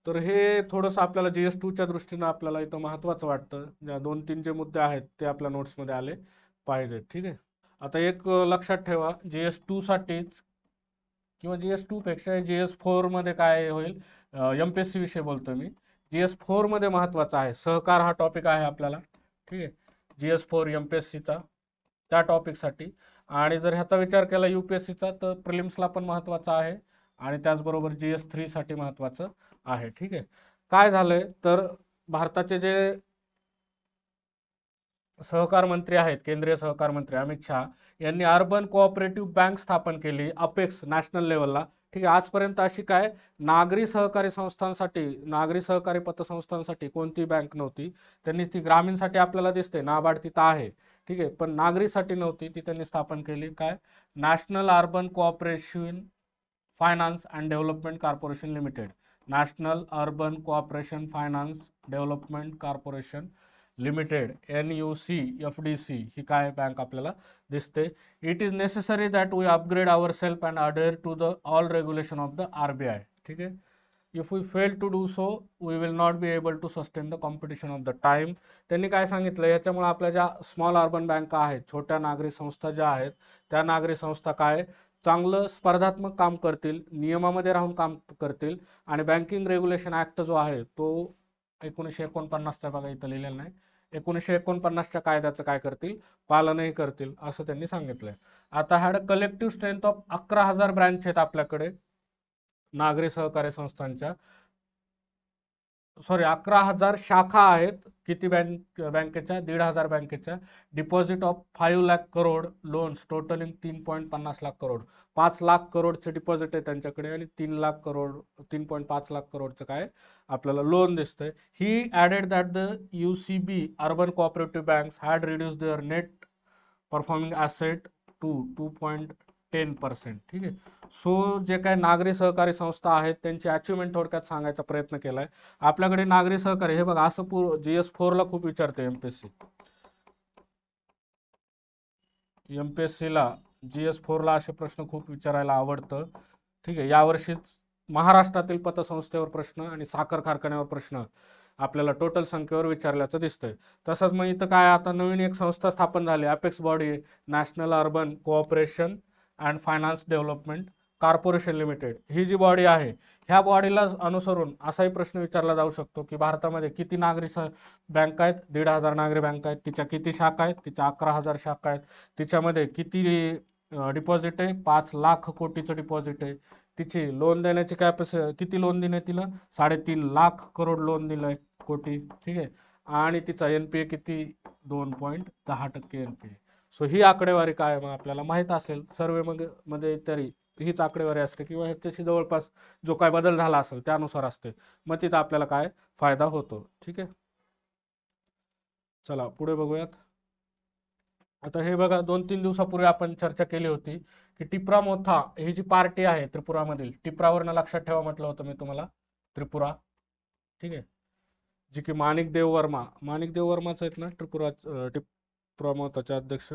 तर हे थोडंसं आपल्याला GS2च्या दृष्टीनं आपल्याला इथं महत्त्वाचं वाटतं. ज्या 2-3 जे मुद्दे आहेत ते आपल्या नोट्समध्ये आले पाहिजेत. ठीक आहे, आता एक लक्षात ठेवा, GS2 साठीच किंवा GS2 पेक्षा GS4 मध्ये काय होईल, MPSC विषयी बोलतोय मी. GS4 मध्ये महत्त्वाचा आहे सहकार, हा टॉपिक आहे आपल्याला. ठीक आहे, GS4 MPSCचा. त्या टॉपिकसाठी. आणि जर ह्याचा विचार केला UPSCचा तर प्रिलिम्सला पण महत्त्वाचा आहे आणि त्याचबरोबर GS3 साठी महत्त्वाचं आहे. ठीक आहे. काय झालंय तर भारताचे जे सहकार मंत्री आहेत, केंद्रीय सहकार मंत्री अमित शहा यांनी अर्बन कोऑपरेटिव्ह बँक स्थापन केली अपेक्स नॅशनल लेवलला. ठीक आहे. आजपर्यंत अशी काय नागरी सहकारी संस्थांसाठी, नागरी सहकारी पतसंस्थांसाठी कोणती बँक नव्हती. त्यांनी ती ग्रामीणसाठी आपल्याला दिसते, नाबार्ड तिथं आहे. ठीक आहे. पण नागरीसाठी नव्हती, ती त्यांनी स्थापन केली. काय national urban cooperation finance and development corporation limited. National urban cooperation finance development corporation limited NUCFDC ही काय बँक आपल्याला दिसते. It is necessary that we upgrade our self and adhere to the all regulation of the RBI. ठीक आहे. If we fail to do so we will not be able to sustain the competition of the time. त्यांनी काय सांगितलं, याच्यामुळे आपल्या ज्या small urban बँका आहेत, छोट्या नागरी संस्था ज्या आहेत, त्या नागरी संस्था काय चांगलं स्पर्धात्मक काम करतील, नियमामध्ये राहून काम करतील आणि बँकिंग रेग्युलेशन ॲक्ट जो आहे तो 1949चा बघा इथं लिहिलेलं नाही, 1949च्या कायद्याचं काय करतील, पालनही करतील असं त्यांनी सांगितलंय. आता had collective strength of 11,000 branch आहेत आपल्याकडे नागरी सहकारी संस्थांच्या. 11,000 शाखा आहेत. किती बँकेच्या 1,500 बँकेच्या. Deposit of 5 lakh crore. Loans totalling 3.50 lakh crore. 5 lakh करोडचे डिपॉझिट आहे त्यांच्याकडे आणि 3.5 लाख करोडचं काय आपल्याला लोन दिसतंय. He added that the UCB urban cooperative banks had reduce their net performing asset to 2.10%. ठीक आहे. सो जे काय नागरी सहकारी संस्था आहेत त्यांची अचिव्हमेंट थोडक्यात सांगायचा प्रयत्न केलाय. आपल्याकडे नागरी सहकारी हे बघा असं GS4 ला खूप विचारते MPSCला GS4 ला असे प्रश्न खूप विचारायला आवडतं. ठीक आहे. यावर्षीच महाराष्ट्रातील पतसंस्थेवर प्रश्न आणि साखर कारखान्यावर प्रश्न आपल्याला टोटल संख्येवर विचारल्याचं दिसतंय. तसंच मग इथं काय आता नवीन एक संस्था स्थापन झाली apex body, national urban cooperation and finance development corporation limited. ही जी बॉडी आहे ह्या बॉडीला अनुसरून असाही प्रश्न विचारला जाऊ शकतो की भारतामध्ये किती नागरी बँका आहेत, 1,500 नागरी बँका आहेत, तिच्या किती शाखा आहेत, तिच्या 11,000 शाखा आहेत, तिच्यामध्ये किती डिपॉझिट आहे, 5 लाख कोटीचं डिपॉझिट आहे, तिची लोन देण्याची कॅपॅसिटी किती लोन दिले तिला 3.5 लाख करोड लोन दिलंय कोटी. ठीक आहे. आणि तिचा NPA किती 2.10% NPA. सो ही आकडेवारी काय मग आपल्याला माहित असेल, सर्वे मध्ये तरी हीच आकडेवारी असते किंवा ह्याच्याशी जवळपास जो काय बदल झाला असेल त्यानुसार असते, मग तिथं आपल्याला काय फायदा होतो. ठीक आहे. चला पुढे बघूयात. आता हे बघा 2-3 दिवसापूर्वी आपण चर्चा केली होती की टिप्रा मोथा ही जी पार्टी आहे त्रिपुरामधील, टिप्रावरनं लक्षात ठेवा म्हटलं होतं मी तुम्हाला, त्रिपुरा. ठीक आहे. जी की माणिक देव वर्माच आहेत ना टिप्रा मोथाचे अध्यक्ष,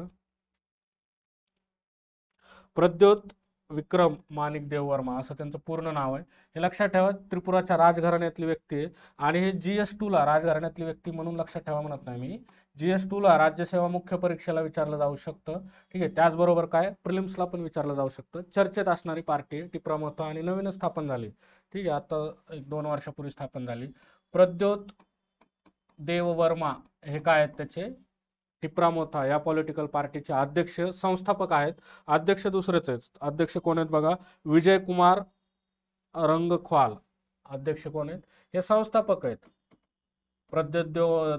प्रद्योत विक्रम माणिक देव वर्मा असं त्यांचं पूर्ण नाव आहे. हे लक्षात ठेवा. त्रिपुराच्या राजघराण्यातली व्यक्ती आहे आणि हे GS2 ला राजघराण्यातली व्यक्ती म्हणून लक्षात ठेवा म्हणत नाही मी, GS2 ला राज्यसेवा मुख्य परीक्षेला विचारलं जाऊ शकतं. ठीक आहे. त्याचबरोबर काय प्रिलिम्सला पण विचारलं जाऊ शकतं. चर्चेत असणारी पार्टी आहे टिप्रा मोथा आणि नवीनच स्थापन झाली. ठीक आहे. आता 1-2 वर्षापूर्वी स्थापन झाली. प्रद्योत देव वर्मा हे काय आहेत त्याचे टिप्रा मोथा या पॉलिटिकल पार्टीचे अध्यक्ष संस्थापक आहेत. अध्यक्ष दुसरेच आहेत. अध्यक्ष कोण आहेत बघा, विजय कुमार रंगख्वाल. अध्यक्ष कोण आहेत, हे संस्थापक आहेत. प्रद्योत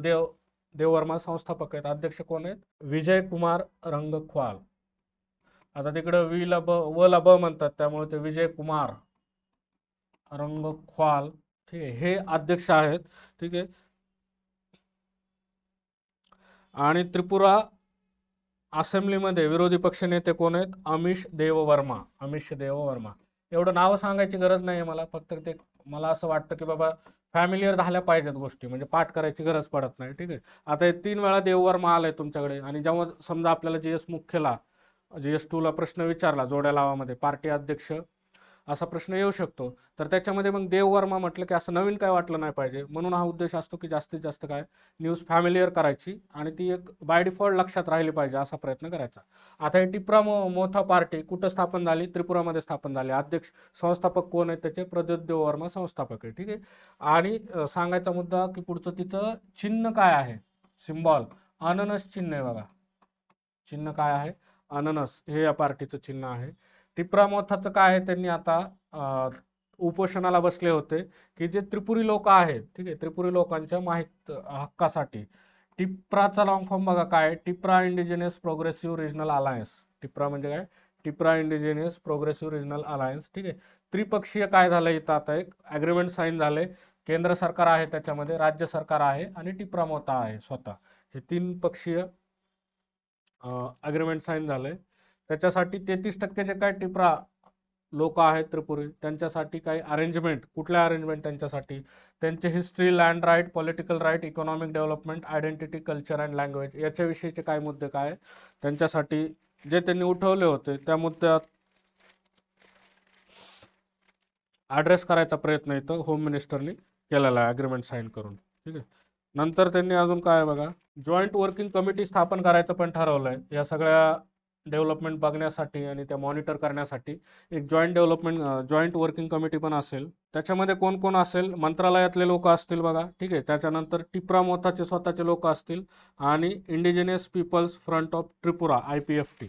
देव वर्मा संस्थापक आहेत. अध्यक्ष कोण आहेत, विजय कुमार रंगख्वाल. आता तिकडे व ला ब म्हणतात त्यामुळे ते विजय कुमार रंगख्वाल. ठीक आहे. हे अध्यक्ष आहेत. ठीक आहे. आणि त्रिपुरा असेंब्लीमध्ये विरोधी पक्षनेते कोण आहेत, अमिश देव वर्मा. एवढं नाव सांगायची गरज नाही मला, फक्त ते मला असं वाटतं की बाबा फॅमिलियर झाल्या पाहिजेत गोष्टी, म्हणजे पाठ करायची गरज पडत नाही. ठीक आहे. आता हे 3 वेळा देव वर्मा आलाय तुमच्याकडे आणि जेव्हा समजा आपल्याला GS2 ला प्रश्न विचारला जोड्या लावामध्ये पार्टी अध्यक्ष असा प्रश्न येऊ शकतो, तर त्याच्यामध्ये मग देव वर्मा म्हटलं की असं नवीन काय वाटलं नाही पाहिजे, म्हणून हा उद्देश असतो की जास्तीत जास्त काय न्यूज फॅमिलियर करायची आणि ती एक बाय डिफॉल्ट लक्षात राहिली पाहिजे असा प्रयत्न करायचा. आता हे टिप्रा मोथा पार्टी कुठं स्थापन झाली, त्रिपुरामध्ये स्थापन झाली. अध्यक्ष संस्थापक कोण आहेत त्याचे, प्रद्योत देव वर्मा संस्थापक आहे. ठीक आहे. आणि सांगायचा मुद्दा की पुढचं तिचं चिन्ह काय आहे, सिम्बॉल अननस चिन्ह आहे बघा. चिन्ह काय आहे, अननस हे या पार्टीचं चिन्ह आहे. टिप्रा मोथाचं काय आहे, त्यांनी आता उपोषणाला बसले होते की जे त्रिपुरी लोक आहेत, ठीक आहे, त्रिपुरी लोकांच्या हक्कासाठी. टिप्राचा लॉंग फॉर्म बघा काय आहे, Tipra indigenous progressive regional alliance. Tipra म्हणजे काय, Tipra indigenous progressive regional alliance, ठीक आहे. त्रिपक्षीय काय झालं इथं, आता एक ॲग्रीमेंट साईन झाले. केंद्र सरकार आहे त्याच्यामध्ये, राज्य सरकार आहे आणि टिप्रा मोथा आहे स्वतः. हे 3 पक्षीय ॲग्रीमेंट साईन झालंय. त्याच्यासाठी 33% जे काय टिप्रा लोक आहेत त्रिपुरी, त्यांच्यासाठी काही अरेंजमेंट, कुठल्या अरेंजमेंट त्यांच्यासाठी, त्यांचे history, land right, political right, economic development, identity, culture and language याच्याविषयीचे काय मुद्दे काय त्यांच्यासाठी जे त्यांनी उठवले होते त्या मुद्द्यात ॲड्रेस करायचा प्रयत्न इथं होम मिनिस्टरनी केलेला आहे ॲग्रीमेंट साईन करून, ठीक आहे. नंतर त्यांनी अजून काय बघा, जॉईंट वर्किंग कमिटी स्थापन करायचं पण ठरवलं आहे. या सगळ्या डेव्हलपमेंट बघण्यासाठी आणि त्या मॉनिटर करण्यासाठी एक जॉईंट वर्किंग कमिटी पण असेल. त्याच्यामध्ये कोण कोण असेल, मंत्रालयातले लोक असतील बघा, ठीक आहे. त्याच्यानंतर टिप्रा मोथाचे स्वतःचे लोक असतील आणि indigenous peoples front of Tripura IPFT,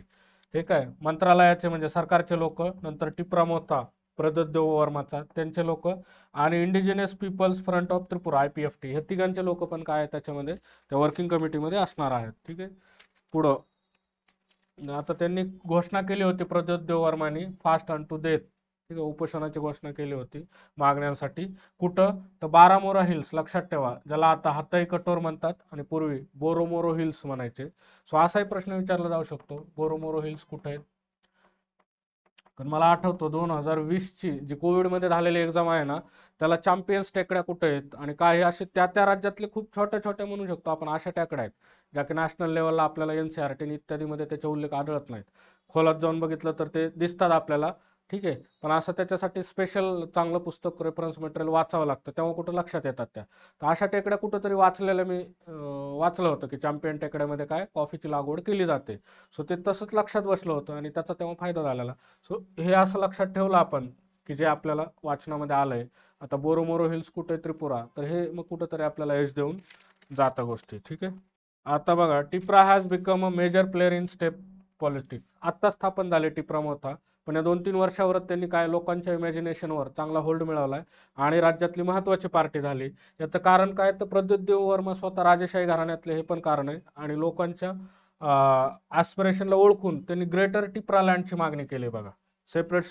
हे काय मंत्रालयाचे म्हणजे सरकारचे लोक, नंतर टिप्रा मोथा प्रदोत देववर्माचा त्यांचे लोक आणि indigenous peoples front of Tripura IPFT हे तिघांचे लोक पण काय त्याच्यामध्ये त्या वर्किंग कमिटीमध्ये असणार आहेत, ठीक आहे. पुढं आता त्यांनी घोषणा केली होती प्रदोत देववर्मानी फास्ट अन टू डेथ, ठीक आहे, उपोषणाची घोषणा केली होती मागण्यांसाठी. कुठं तर बारामोरा हिल्स, लक्षात ठेवा, ज्याला आता हाताई कठोर म्हणतात आणि पूर्वी बोरोमोरो हिल्स म्हणायचे. सो असाही प्रश्न विचारला जाऊ शकतो, बोरोमोरो हिल्स कुठे आहेत. पण मला आठवतो 2020ची जी कोविडमध्ये झालेली एक्झाम आहे ना, त्याला चॅम्पियन्स टेकड्या कुठे आहेत आणि काय हे असे त्या राज्यातले खूप छोट्या छोट्या म्हणू शकतो आपण अशा टेकड्या आहेत ज्या की नॅशनल लेवलला आपल्याला NCERT इत्यादीमध्ये त्याचे उल्लेख आढळत नाहीत. खोलात जाऊन बघितलं तर ते दिसतात आपल्याला, ठीक आहे. पण असं त्याच्यासाठी स्पेशल चांगलं पुस्तक, रेफरन्स मटेरियल वाचावं लागतं, तेव्हा कुठं लक्षात येतात त्या. तर अशा टेकड्या कुठंतरी वाचलेल्या मी वाचलं होतं की चॅम्पियन टेकड्यामध्ये काय कॉफीची लागवड केली जाते. सो ते तसंच लक्षात बसलं होतं आणि त्याचा तेव्हा फायदा झालेला. सो हे असं लक्षात ठेवलं आपण की जे आपल्याला वाचनामध्ये आलंय. आता बोरोमोरो हिल्स कुठे, त्रिपुरा, तर हे मग कुठंतरी आपल्याला एज देऊन जाता गोष्टी, ठीक आहे. आता बघा, Tipra has become a major player in state politics. आत्ता स्थापन झाले टिप्रा मोथा, पण या 2-3 वर्षावरच त्यांनी काय लोकांच्या इमॅजिनेशनवर चांगला होल्ड मिळवलाय आणि राज्यातली महत्त्वाची पार्टी झाली. याचं कारण काय तर प्रद्योत देववर्मा स्वतः राजेशाही घराण्यातले हे पण कारण आहे आणि लोकांच्या ॲस्पिरेशनला ओळखून त्यांनी ग्रेटर टिप्रा लँडची मागणी केली बघा. सेपरेट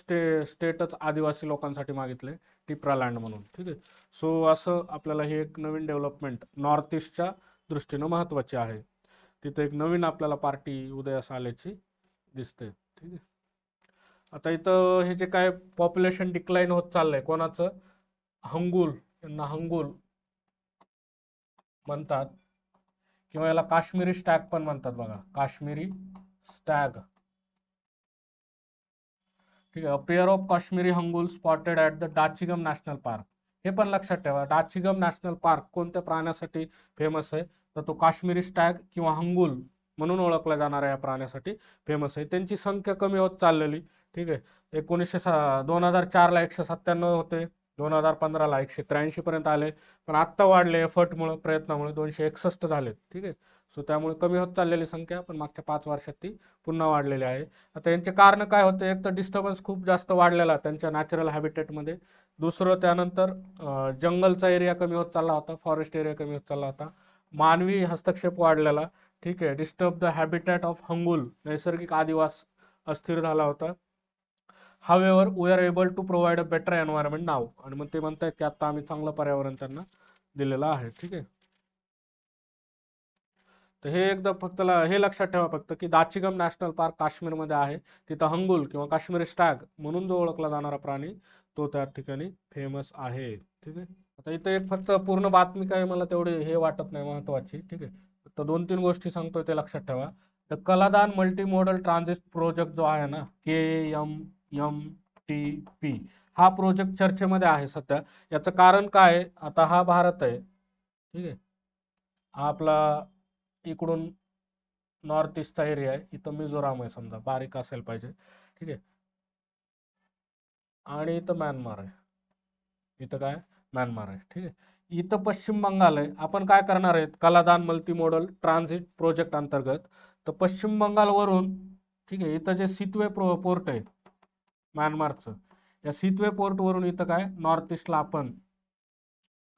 स्टेटच आदिवासी लोकांसाठी मागितले टिप्रा लँड म्हणून, ठीक आहे. सो असं आपल्याला ही एक नवीन डेव्हलपमेंट नॉर्थ ईस्टच्या दृष्टीनं महत्त्वाची आहे. तिथं एक नवीन आपल्याला पार्टी उदयास आल्याची दिसते, ठीक आहे. आता इथं हे जे काय पॉप्युलेशन डिक्लाइन होत चाललंय कोणाचं, हंगुल, यांना हंगुल म्हणतात किंवा याला काश्मीरी स्टॅग पण म्हणतात बघा, काश्मीरी स्टॅग, ठीक आहे. Pair of Kashmiri hangul spotted at the Dachigam national park. हे पण लक्षात ठेवा, डाचिगम नॅशनल पार्क कोणत्या प्राण्यासाठी फेमस आहे तर तो काश्मीरी स्टॅग किंवा हंगुल म्हणून ओळखला जाणाऱ्या या प्राण्यासाठी फेमस आहे. त्यांची संख्या कमी होत चाललेली, ठीक आहे. 2004ला 197 होते, 2015ला 183 पर्यंत आले, पण आत्ता वाढले एफर्टमुळे, प्रयत्नामुळे 261 झाले, ठीक आहे. सो त्यामुळे कमी होत चाललेली संख्या, पण मागच्या 5 वर्षात ती पुन्हा वाढलेली आहे. आता यांचे कारण काय होते, एक तर डिस्टर्बन्स खूप जास्त वाढलेला त्यांच्या नॅचरल हॅबिटेटमध्ये, दुसरं त्यानंतर जंगलचा एरिया कमी होत चालला होता, फॉरेस्ट एरिया कमी होत चालला होता, मानवी हस्तक्षेप वाढलेला, ठीक आहे. Disturb the habitat of hangul, नैसर्गिक आदिवास अस्थिर झाला होता. However we are able to provide a better environment now, आणि मग ते म्हणतात की आता आम्ही चांगलं पर्यावरण त्यांना दिलेलं आहे, ठीक आहे. तर हे एकदा फक्त हे लक्षात ठेवा फक्त की दाचिगम नॅशनल पार्क काश्मीरमध्ये आहे. तिथं हंगुल किंवा काश्मीरी स्टॅग म्हणून जो ओळखला जाणारा प्राणी तो त्या ठिकाणी फेमस आहे, ठीक आहे. आता इथं एक फक्त पूर्ण बातमी काय मला तेवढी हे वाटत नाही महत्वाची, ठीक आहे. तर 2-3 गोष्टी सांगतोय ते लक्षात ठेवा. तर Kaladan multi modal transit project जो आहे ना, KMMTP, हा प्रोजेक्ट चर्चेमध्ये आहे सध्या. याचं कारण काय आहे, आता हा भारत आहे, ठीक आहे. हा आपला इकडून नॉर्थ ईस्टचा एरिया आहे, इथं मिझोराम आहे समजा, बारीक असायला पाहिजे, ठीक आहे. आणि इथं म्यानमार आहे, इथं काय म्यानमार आहे, ठीक आहे. इथं पश्चिम बंगाल आहे. आपण काय करणार आहेत Kaladan multi modal transit project अंतर्गत, तर पश्चिम बंगालवरून, ठीक आहे, इथं जे सितवे पोर्ट आहे म्यानमारचं, या सितवे पोर्टवरून इथं काय नॉर्थ ईस्टला आपण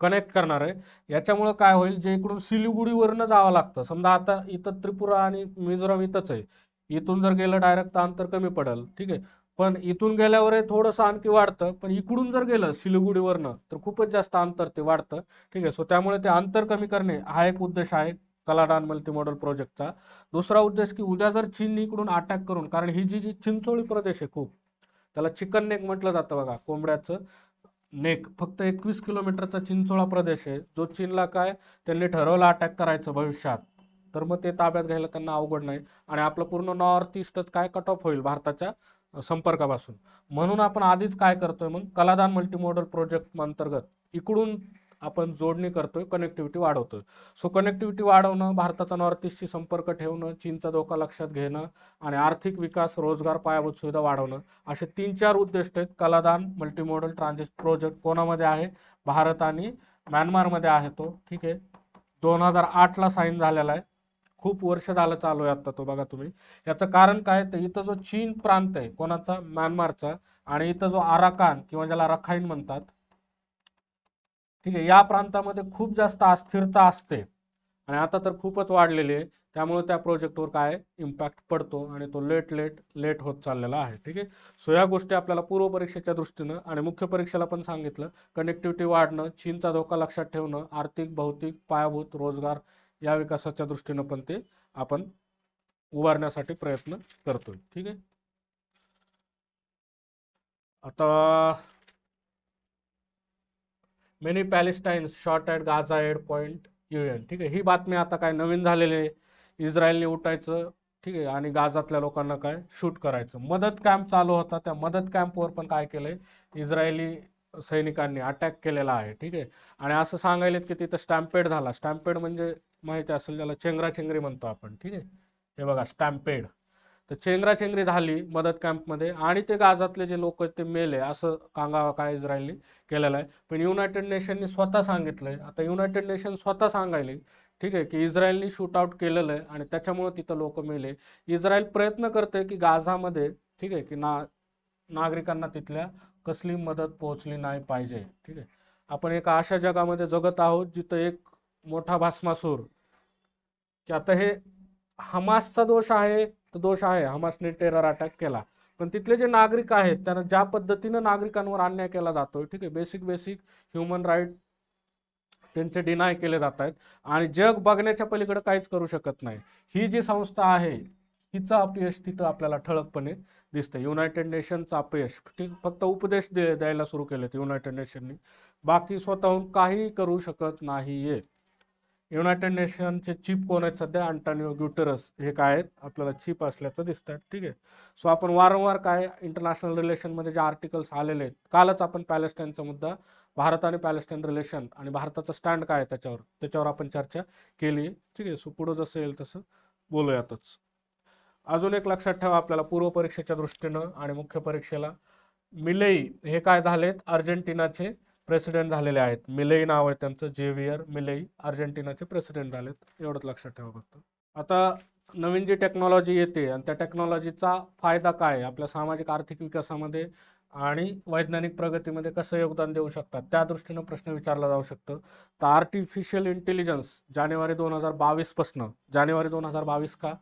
कनेक्ट करणार आहे. याच्यामुळं काय होईल, जे इकडून सिलिगुडीवरनं जावं लागतं, समजा आता इथं त्रिपुरा आणि मिझोराम इथंच आहे, इथून जर गेलं डायरेक्ट तर अंतर कमी पडेल, ठीक आहे. पण इथून गेल्यावर थोडंसं आणखी वाढतं, पण इकडून जर गेलं सिलिगुडीवरनं तर खूपच जास्त अंतर ते वाढतं, ठीक आहे. सो त्यामुळे ते अंतर कमी करणे हा एक उद्देश आहे कलादान मल्टीमॉडल प्रोजेक्टचा. दुसरा उद्देश की उद्या जर चीन इकडून अटॅक करून, कारण ही जी चिंचोळी प्रदेश आहे खूप, त्याला चिकन नेक म्हटलं जातं बघा, कोंबड्याचं नेक, फक्त 21 किलोमीटरचा चिंचोळा प्रदेश आहे, जो चीनला काय त्यांनी ठरवलं अटॅक करायचं भविष्यात, तर मग ते ताब्यात घ्यायला त्यांना अवघड नाही, आणि आपलं पूर्ण नॉर्थ ईस्टच काय कट ऑफ होईल भारताच्या संपर्कापासून. म्हणून आपण आधीच काय करतोय, मग कलादान मल्टीमॉडल प्रोजेक्ट अंतर्गत इकडून आपण जोडणी करतोय, कनेक्टिव्हिटी वाढवतोय. सो कनेक्टिव्हिटी वाढवणं, भारताचा नॉर्थ ईस्टशी संपर्क ठेवणं, चीनचा धोका लक्षात घेणं, आणि आर्थिक विकास, रोजगार, पायाभूत सुविधा वाढवणं, असे 3-4 उद्दिष्ट आहेत कलादान मल्टीमॉडल ट्रान्झिट प्रोजेक्ट. कोणामध्ये आहे, भारत आणि म्यानमारमध्ये आहे तो, ठीक आहे. 2008ला साईन झालेला आहे, खूप वर्ष झालं चालू आहे आता तो, बघा तुम्ही. याचं कारण काय, तर इथं जो चीन प्रांत आहे कोणाचा, म्यानमारचा, आणि इथं जो आराकान किंवा ज्याला रखाईन म्हणतात, ठीक आहे, या प्रांतामध्ये खूप जास्त अस्थिरता असते, आणि आता तर खूपच वाढलेली आहे. त्यामुळे त्या प्रोजेक्टवर काय इम्पॅक्ट पडतो, आणि तो लेट होत चाललेला आहे, ठीक आहे. सो या गोष्टी आपल्याला पूर्व परीक्षेच्या दृष्टीनं आणि मुख्य परीक्षेला पण सांगितलं, कनेक्टिव्हिटी वाढणं, चीनचा धोका लक्षात ठेवणं, आर्थिक, भौतिक, पायाभूत, रोजगार या विकासाच्या दृष्टीनं पण ते आपण उभारण्यासाठी प्रयत्न करतोय, ठीक आहे. आता many Palestinians shot at Gaza aid point UN, ठीक आहे. ही बातमी आता काय नवीन झालेली आहे, इस्रायलने उठायचं, ठीक आहे, आणि गाझातल्या लोकांना काय शूट करायचं. मदत कॅम्प चालू होता, त्या मदत कॅम्पवर पण काय केलंय, इस्रायली सैनिकांनी अटॅक केलेला आहे, ठीक आहे. आणि असं सांगायलेत की तिथं स्टॅम्पेड झाला. स्टॅम्पेड म्हणजे माहिती असेल त्याला, चेंगराचेंगरी म्हणतो आपण, ठीक आहे. हे बघा स्टॅम्पेड, तर चेंगराचेंगरी झाली मदत कॅम्पमध्ये, आणि ते गाझातले जे लोक आहेत ते मेले, असं कांगावा काय इस्रायलनी केलेला आहे. पण युनायटेड नेशननी स्वतः सांगितलंय, आता युनायटेड नेशन स्वतः सांगायले, ठीक आहे, की इस्रायलनी शूट आउट केलेलं आहे आणि त्याच्यामुळे तिथं लोक मेले. इस्रायल प्रयत्न करते की गाझामध्ये, ठीक आहे, की नागरिकांना तिथल्या कसली मदत पोहोचली नाही पाहिजे, ठीक आहे. आपण एका अशा जगामध्ये जगत आहोत जिथं एक मोठा भस्मासूर, की आता हे हमासचा दोष आहे, तर दोष आहे, हमासने टेरर अटॅक केला, पण तिथले जे नागरिक आहेत त्यांना ज्या पद्धतीनं नागरिकांवर अन्याय केला जातोय, ठीक आहे, बेसिक ह्युमन राईट त्यांचे डिनाय केले जात आहेत, आणि जग बघण्याच्या पलीकडे काहीच करू शकत नाही. ही जी संस्था आहे हिचं अपयश तिथं आपल्याला ठळकपणे दिसतं. युनायटेड नेशनचं अपयश, ठीक, फक्त उपदेश द्यायला सुरू केलेत युनायटेड नेशननी, बाकी स्वतःहून काही करू शकत नाहीये. युनायटेड नेशनचे चीफ कोण आहेत सध्या, अँटोनियो ग्युटेरस, हे काय आहेत आपल्याला चीफ असल्याचं दिसतात, ठीक आहे. सो आपण वारंवार काय इंटरनॅशनल रिलेशनमध्ये जे आर्टिकल्स आलेले आहेत, कालच आपण पॅलेस्टाईनचा मुद्दा, भारत आणि पॅलेस्टाईन रिलेशन आणि भारताचा स्टँड काय आहे त्याच्यावर आपण चर्चा केली, ठीक आहे. सो पुढं जसं येईल तसं बोलूयातच. अजून एक लक्षात ठेवा आपल्याला पूर्व परीक्षेच्या दृष्टीनं आणि मुख्य परीक्षेला, मिलेई हे काय झालेत, अर्जेंटिनाचे प्रेसिडेंट झालेले आहेत. मिलेई नाव आहे त्यांचं, जेवियर मिलेई, अर्जेंटिनाचे प्रेसिडेंट झालेत, एवढंच लक्षात ठेवा फक्त. आता नवीन जी टेक्नॉलॉजी येते आणि त्या टेक्नॉलॉजीचा फायदा काय आहे, आपल्या सामाजिक आर्थिक विकासामध्ये आणि वैज्ञानिक प्रगतीमध्ये कसं योगदान देऊ शकतात, त्या दृष्टीनं प्रश्न विचारला जाऊ शकतो. तर आर्टिफिशियल इंटेलिजन्स जानेवारी 2022 पासून, जानेवारी 2022 का,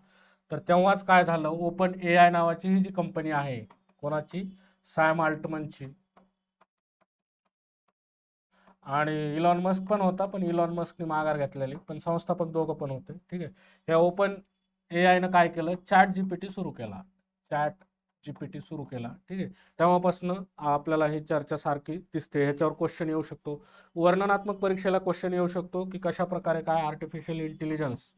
तर तेव्हाच काय झालं, ओपन AI नावाची ही जी कंपनी आहे, कोणाची, सॅम अल्टमनची, आणि इलॉन मस्क पण होता, पण इलॉन मस्कने माघार घेतलेली, पण संस्थापक दोघं पण होते, ठीक आहे. या ओपन AIनं काय केलं, चॅट GPT सुरू केला, ठीक आहे. तेव्हापासून आपल्याला ही चर्चा सारखी दिसते. ह्याच्यावर क्वेश्चन येऊ शकतो, वर्णनात्मक परीक्षेला क्वेश्चन येऊ शकतो, की कशा प्रकारे काय आर्टिफिशियल इंटेलिजन्स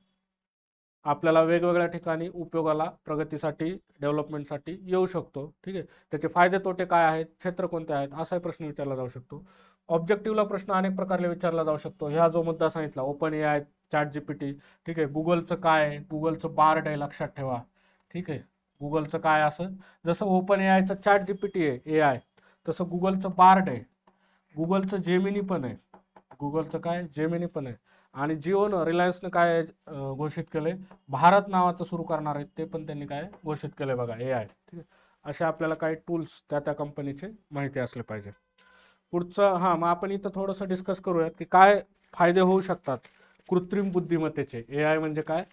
आपल्याला वेगवेगळ्या ठिकाणी उपयोगाला, प्रगतीसाठी, डेव्हलपमेंटसाठी येऊ शकतो, ठीक आहे. त्याचे फायदे तोटे काय आहेत, क्षेत्र कोणते आहेत, असाही प्रश्न विचारला जाऊ शकतो. ऑब्जेक्टिव्हला प्रश्न अनेक प्रकारे विचारला जाऊ शकतो. ह्या जो मुद्दा सांगितला, ओपन AI, चॅट GPT, ठीक आहे. गुगलचं काय आहे, गुगलचं बार्ड आहे, लक्षात ठेवा, ठीक आहे. गुगलचं काय, असं जसं ओपन AIचं चॅट GPT आहे AI, तसं गुगलचं बार्ड आहे, गुगलचं जेमिनी पण आहे, गुगलचं काय जेमिनी पण आहे. आणि जिओनं रिलायन्सनं काय घोषित केले, भारत नावाचं सुरू करणार आहेत, ते पण त्यांनी काय घोषित केले बघा, AI. ठीक आहे, असे आपल्याला काही टूल्स त्या त्या कंपनीचे माहिती असले पाहिजे. पुढचं मग आपण इथं थोडंसं डिस्कस करूयात की काय फायदे होऊ शकतात कृत्रिम बुद्धिमत्तेचे. AI म्हणजे काय,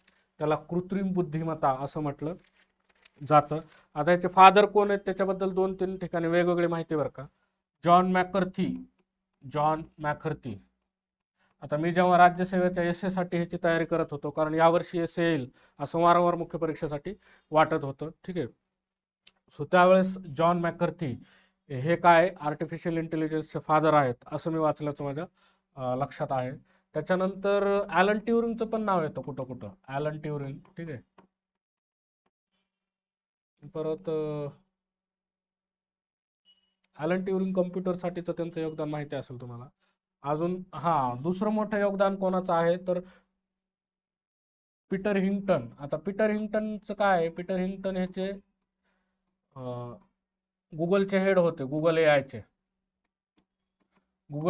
त्याला कृत्रिम बुद्धिमत्ता असं म्हटलं जातं. आता याचे फादर कोण आहेत त्याच्याबद्दल 2-3 ठिकाणी वेगवेगळी माहिती बरं का. जॉन मॅकर्थी. आता मी जेव्हा राज्यसेवेच्या एसए साठी ह्याची तयारी करत होतो, कारण यावर्षी एसए येईल असं वारंवार मुख्य परीक्षेसाठी वाटत होतं. ठीक आहे, सो त्यावेळेस जॉन मॅकर्थी हे काय आर्टिफिशियल इंटेलिजन्सचे फादर आहेत असं मी वाचल्याचं माझ्या लक्षात आहे. त्याच्यानंतर ॲलन ट्युरिंगचं पण नाव येतं कुठं कुठं, ॲलन ट्युरिंग. ठीक आहे, परत ॲलन ट्युरिंग कम्प्युटरसाठीचं त्यांचं योगदान माहिती असेल तुम्हाला. अजून दुसरं मोठं योगदान कोणाचं आहे तर पीटर हिंग्टन. आता पीटर हिंग्टनचं काय आहे, पीटर हिंग्टन ह्याचे गुगलचे हेड होते, गुगल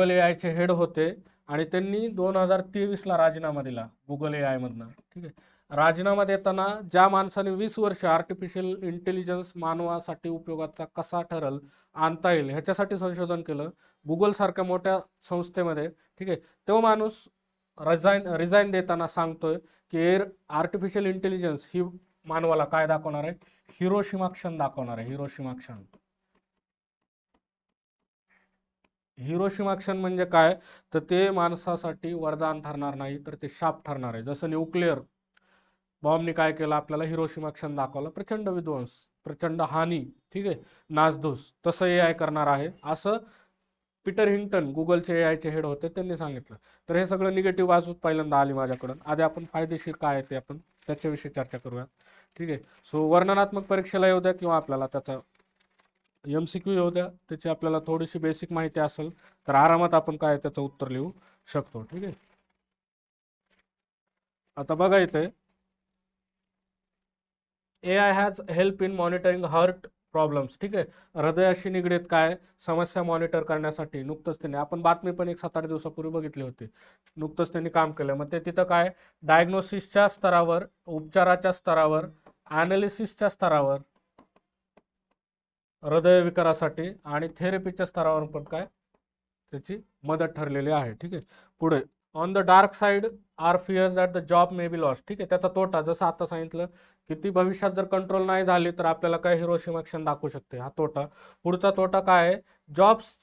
एआयचे हेड होते आणि त्यांनी 2023ला राजीनामा दिला गुगल AI मधनं. ठीक आहे, राजीनामा देताना ज्या माणसाने 20 वर्ष आर्टिफिशियल इंटेलिजन्स मानवासाठी उपयोगाचा कसा ठरेल आणता येईल ह्याच्यासाठी संशोधन केलं गुगल सारख्या मोठ्या संस्थेमध्ये. ठीक आहे, तो माणूस रिझाईन देताना सांगतोय की आर्टिफिशियल इंटेलिजन्स ही मानवाला काय दाखवणार आहे, हिरोशिमा क्षण दाखवणार आहे. हिरोशिमा क्षण म्हणजे काय, तर ते माणसासाठी वरदान ठरणार नाही तर ते शाप ठरणार आहे. जसं न्यूक्लिअर बॉम्बनी काय केलं, आपल्याला हिरोशिमा क्षण दाखवला, प्रचंड विध्वंस, प्रचंड हानी, ठीक आहे, नासधूस, तसं AI करणार आहे असं पीटर हिंग्टन गुगलचे AIचे हेड होते त्यांनी सांगितलं. तर हे सगळं निगेटिव्ह बाजू पहिल्यांदा आली माझ्याकडून. आधी आपण फायदेशीर काय आहे ते आपण त्याच्याविषयी चर्चा करूया. ठीक आहे, सो वर्णनात्मक परीक्षेला येऊ द्या किंवा आपल्याला त्याचा MCQ येऊ द्या, त्याची आपल्याला थोडीशी बेसिक माहिती असेल तर आरामात आपण काय त्याचं उत्तर लिहू शकतो. ठीक आहे, आता बघा इथे AI has help in monitoring heart problems. ठीक आहे, हृदयाशी निगडीत काय समस्या मॉनिटर करण्यासाठी नुकतंच त्यांनी, आपण बातमी पण 1-7-8 दिवसापूर्वी बघितली होती, नुकतंच त्यांनी काम केलं. मग ते तिथं काय डायग्नोसिसच्या स्तरावर, उपचाराच्या स्तरावर, ॲनालिसिसच्या स्तरावर हृदयविकारासाठी आणि थेरपीच्या स्तरावर पण काय त्याची मदत ठरलेली आहे. ठीक आहे, पुढे on the dark side are fears that the job may be lost. ठीक आहे, त्याचा तोटा जसं आता सांगितलं की ती भविष्यात जर कंट्रोल नाही झाली तर आपल्याला काय हिरोशिमा क्षण दाखवू शकते, हा तोटा. पुढचा तोटा काय आहे, जॉब्स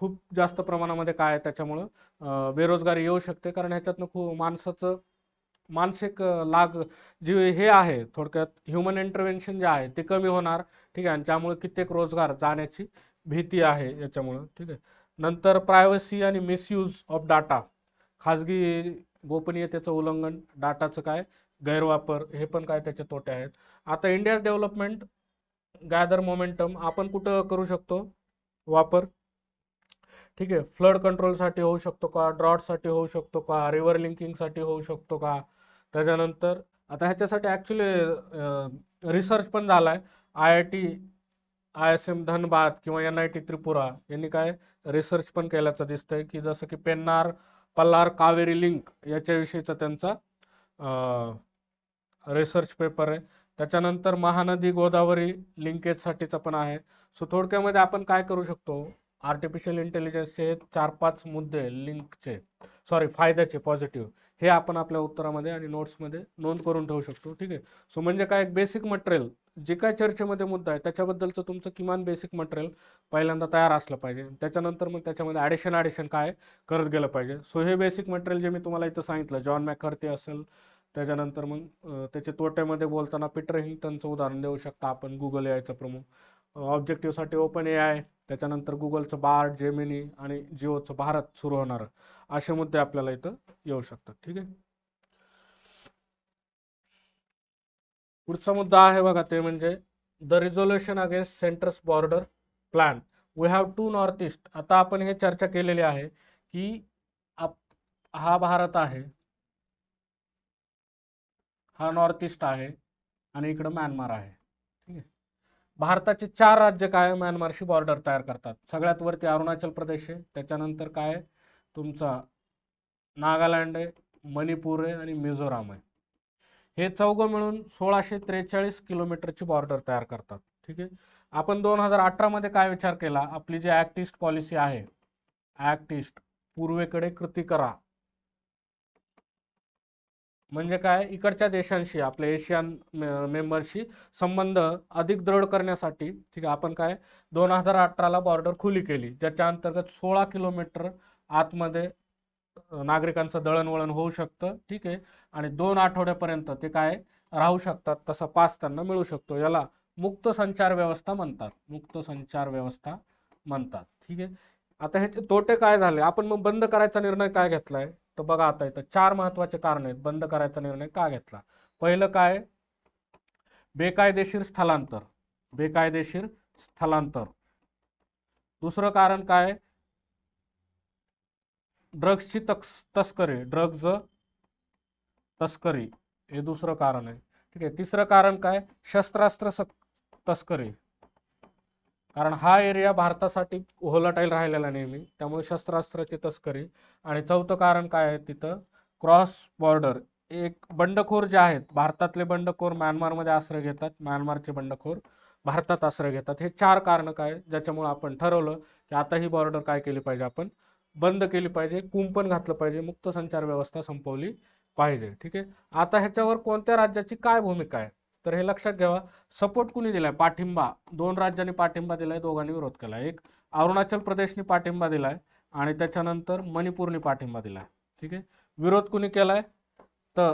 खूप जास्त प्रमाणामध्ये काय आहे त्याच्यामुळं बेरोजगारी येऊ शकते, कारण ह्याच्यातनं खूप माणसाचं मानसिक लाग जे हे आहे, थोडक्यात ह्युमन इंटरव्हेन्शन जे आहे ते कमी होणार. ठीक आहे, आणि त्यामुळे कित्येक रोजगार जाण्याची भीती आहे याच्यामुळं. ठीक आहे, नंतर प्रायव्हसी आणि मिसयूज ऑफ डाटा, खाजगी गोपनीयतेचं उल्लंघन, डाटाचं काय गैरवापर, हे पण काय त्याचे तोटे आहेत. आता इंडिया डेव्हलपमेंट गॅदर मोमेंटम आपण कुठं करू शकतो वापर. ठीक आहे, फ्लड कंट्रोलसाठी होऊ शकतो का, ड्रॉटसाठी होऊ शकतो का, रिव्हर लिंकिंगसाठी होऊ शकतो का. त्याच्यानंतर आता ह्याच्यासाठी ॲक्च्युली रिसर्च पण झाला आहे. IIM धनबाद किंवा NIT त्रिपुरा यांनी काय रिसर्च पण केल्याचं दिसतंय की जसं की पेन्नार पल्लार कावेरी लिंक याच्याविषयीचा त्यांचा रिसर्च पेपर आहे. त्याच्यानंतर महानदी गोदावरी लिंकेजसाठीचा पण आहे. सो थोडक्यामध्ये आपण काय करू शकतो, आर्टिफिशियल इंटेलिजन्सचे 4-5 मुद्दे फायद्याचे पॉझिटिव्ह हे आपण आपल्या उत्तरामध्ये आणि नोट्समध्ये नोंद करून ठेवू शकतो. ठीक आहे, सो म्हणजे काय एक बेसिक मटेरियल जे काय चर्चेमध्ये मुद्दा आहे त्याच्याबद्दलचं तुमचं किमान बेसिक मटेरियल पहिल्यांदा तयार असलं पाहिजे. त्याच्यानंतर मग त्याच्यामध्ये ॲडिशन काय करत गेलं पाहिजे. सो हे बेसिक मटेरियल जे मी तुम्हाला इथं सांगितलं, जॉन मॅकर्थी असेल, त्याच्यानंतर मग त्याचे तोट्यामध्ये बोलताना पीटर हिंग्टनचं उदाहरण देऊ शकता आपण, गुगल AIचा प्रमुख. ऑब्जेक्टिव्हसाठी ओपन AI, त्याच्यानंतर गुगलचं बार्ड, जेमिनी आणि जिओचं भारत सुरू होणार, असे मुद्दे आपल्याला इथं येऊ शकतात. ठीक आहे, पुढचा मुद्दा आहे बघा, ते म्हणजे the resolution against centre's border plan. We have to north east. आता आपण हे चर्चा केलेली आहे की हा भारत आहे, हा नॉर्थ ईस्ट आहे आणि इकडं म्यानमार आहे. ठीक आहे, भारताचे 4 राज्य काय म्यानमारशी बॉर्डर तयार करतात. सगळ्यात वरती अरुणाचल प्रदेश आहे, त्याच्यानंतर काय तुमचा नागालँड आहे, मणिपूर आहे आणि मिझोराम आहे. हे चौघं मिळून 1643 किलोमीटरची बॉर्डर तयार करतात. ठीक आहे. आपण 2018 मध्ये काय विचार केला, आपली जी ऍक्ट ईस्ट पॉलिसी आहे, ऍक्ट ईस्ट पूर्वेकडे कृती करा, म्हणजे काय, इकडच्या देशांशी आपल्या एशियन मेंबरशी संबंध अधिक दृढ करण्यासाठी, ठीक आहे, आपण काय 2018ला बॉर्डर खुली केली, ज्याच्या अंतर्गत 16 किलोमीटर आतमध्ये नागरिकांचं दळणवळण होऊ शकतं. ठीक आहे. आणि 2 आठवड्यापर्यंत ते काय राहू शकतात, तसा पास त्यांना मिळू शकतो. याला मुक्त संचार व्यवस्था म्हणतात, मुक्त संचार व्यवस्था म्हणतात. ठीक आहे. आता ह्याचे तोटे काय झाले, आपण मग बंद करायचा निर्णय काय घेतलाय, तर बघा आता इथं 4 महत्वाचे कारण आहेत बंद करायचा निर्णय का घेतला. पहिलं काय, बेकायदेशीर स्थलांतर, बेकायदेशीर स्थलांतर. दुसरं कारण काय, ड्रग्सची तस्करी, ड्रग्ज तस्करी, हे दुसरं कारण आहे. ठीक आहे. तिसरं कारण काय, शस्त्रास्त्र तस्करी, कारण हा एरिया भारतासाठी व्होलाटाईल राहिलेला नेहमी, त्यामुळे शस्त्रास्त्राची तस्करी. आणि चौथं कारण काय आहे तिथं, क्रॉस बॉर्डर, एक बंडखोर जे आहेत, भारतातले बंडखोर म्यानमारमध्ये आश्रय घेतात, म्यानमारचे बंडखोर भारतात आश्रय घेतात. हे 4 कारण काय ज्याच्यामुळे आपण ठरवलं की आता ही बॉर्डर काय केली पाहिजे, आपण बंद केली पाहिजे, कुंपण घातलं पाहिजे, मुक्त संचार व्यवस्था संपवली पाहिजे. ठीक आहे. आता ह्याच्यावर कोणत्या राज्याची काय भूमिका आहे, तर हे लक्षात घ्यावा. सपोर्ट कुणी दिलाय, पाठिंबा 2 राज्यांनी पाठिंबा दिलाय, दोघांनी विरोध केलाय. एक अरुणाचल प्रदेशने पाठिंबा दिलाय आणि त्याच्यानंतर मणिपूरने पाठिंबा दिलाय. ठीक आहे. विरोध कुणी केलाय, तर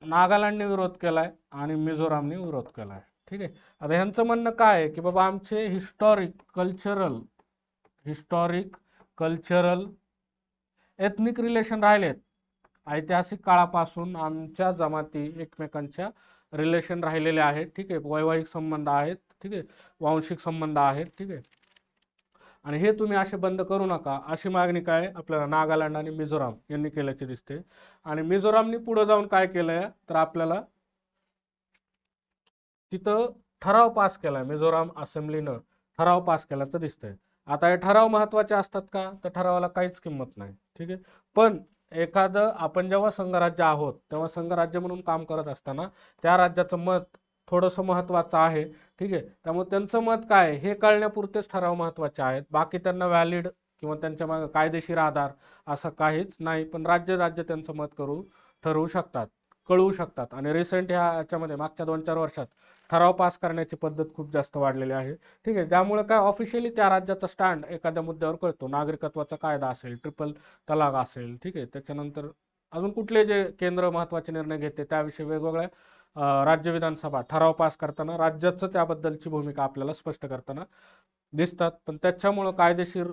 नागालँडने विरोध केलाय आणि मिझोरामने विरोध केलाय. ठीक आहे. आता ह्यांचं म्हणणं काय आहे की बाबा आमचे हिस्टॉरिक कल्चरल एथनिक रिलेशन राहिलेत, ऐतिहासिक काळापासून आमच्या जमाती एकमेकांच्या रिलेशन राहिलेले आहेत. ठीक आहे. वैवाहिक संबंध आहेत. ठीक आहे. वांशिक संबंध आहेत. ठीक आहे. आणि हे तुम्ही असे बंद करू नका, अशी मागणी काय आपल्याला नागालँड आणि मिझोराम यांनी केल्याची दिसते. आणि मिझोरामनी पुढे जाऊन काय केलंय, तर आपल्याला तिथं ठराव पास केलाय, मिझोराम असेंब्लीनं ठराव पास केल्याचं दिसतंय. आता हे ठराव महत्वाचे असतात का, तर ठरावाला काहीच किंमत नाही. ठीक आहे. पण एखादं आपण जेव्हा संघराज्य आहोत तेव्हा संघराज्य म्हणून काम करत असताना त्या राज्याचं मत थोडंसं महत्वाचं आहे. ठीक आहे. त्यामुळे त्यांचं मत काय हे कळण्यापुरतेच ठराव महत्वाचे आहेत, बाकी त्यांना व्हॅलिड किंवा त्यांच्या मागे कायदेशीर आधार असं काहीच नाही. पण राज्य त्यांचं मत ठरवू शकतात, कळवू शकतात. आणि रिसेंट ह्याच्यामध्ये मागच्या 2-4 वर्षात ठराव पास करण्याची पद्धत खूप जास्त वाढलेली आहे. ठीक आहे. त्यामुळे काय ऑफिशियली त्या राज्याचा स्टँड एखाद्या मुद्द्यावर कळतो, नागरिकत्वाचा कायदा असेल, ट्रिपल तलाक असेल. ठीक आहे. त्याच्यानंतर अजून कुठले जे केंद्र महत्वाचे निर्णय घेते त्याविषयी वेगवेगळ्या राज्य विधानसभा ठराव पास करताना राज्याचं त्याबद्दलची भूमिका आपल्याला स्पष्ट करताना दिसतात. पण त्याच्यामुळं कायदेशीर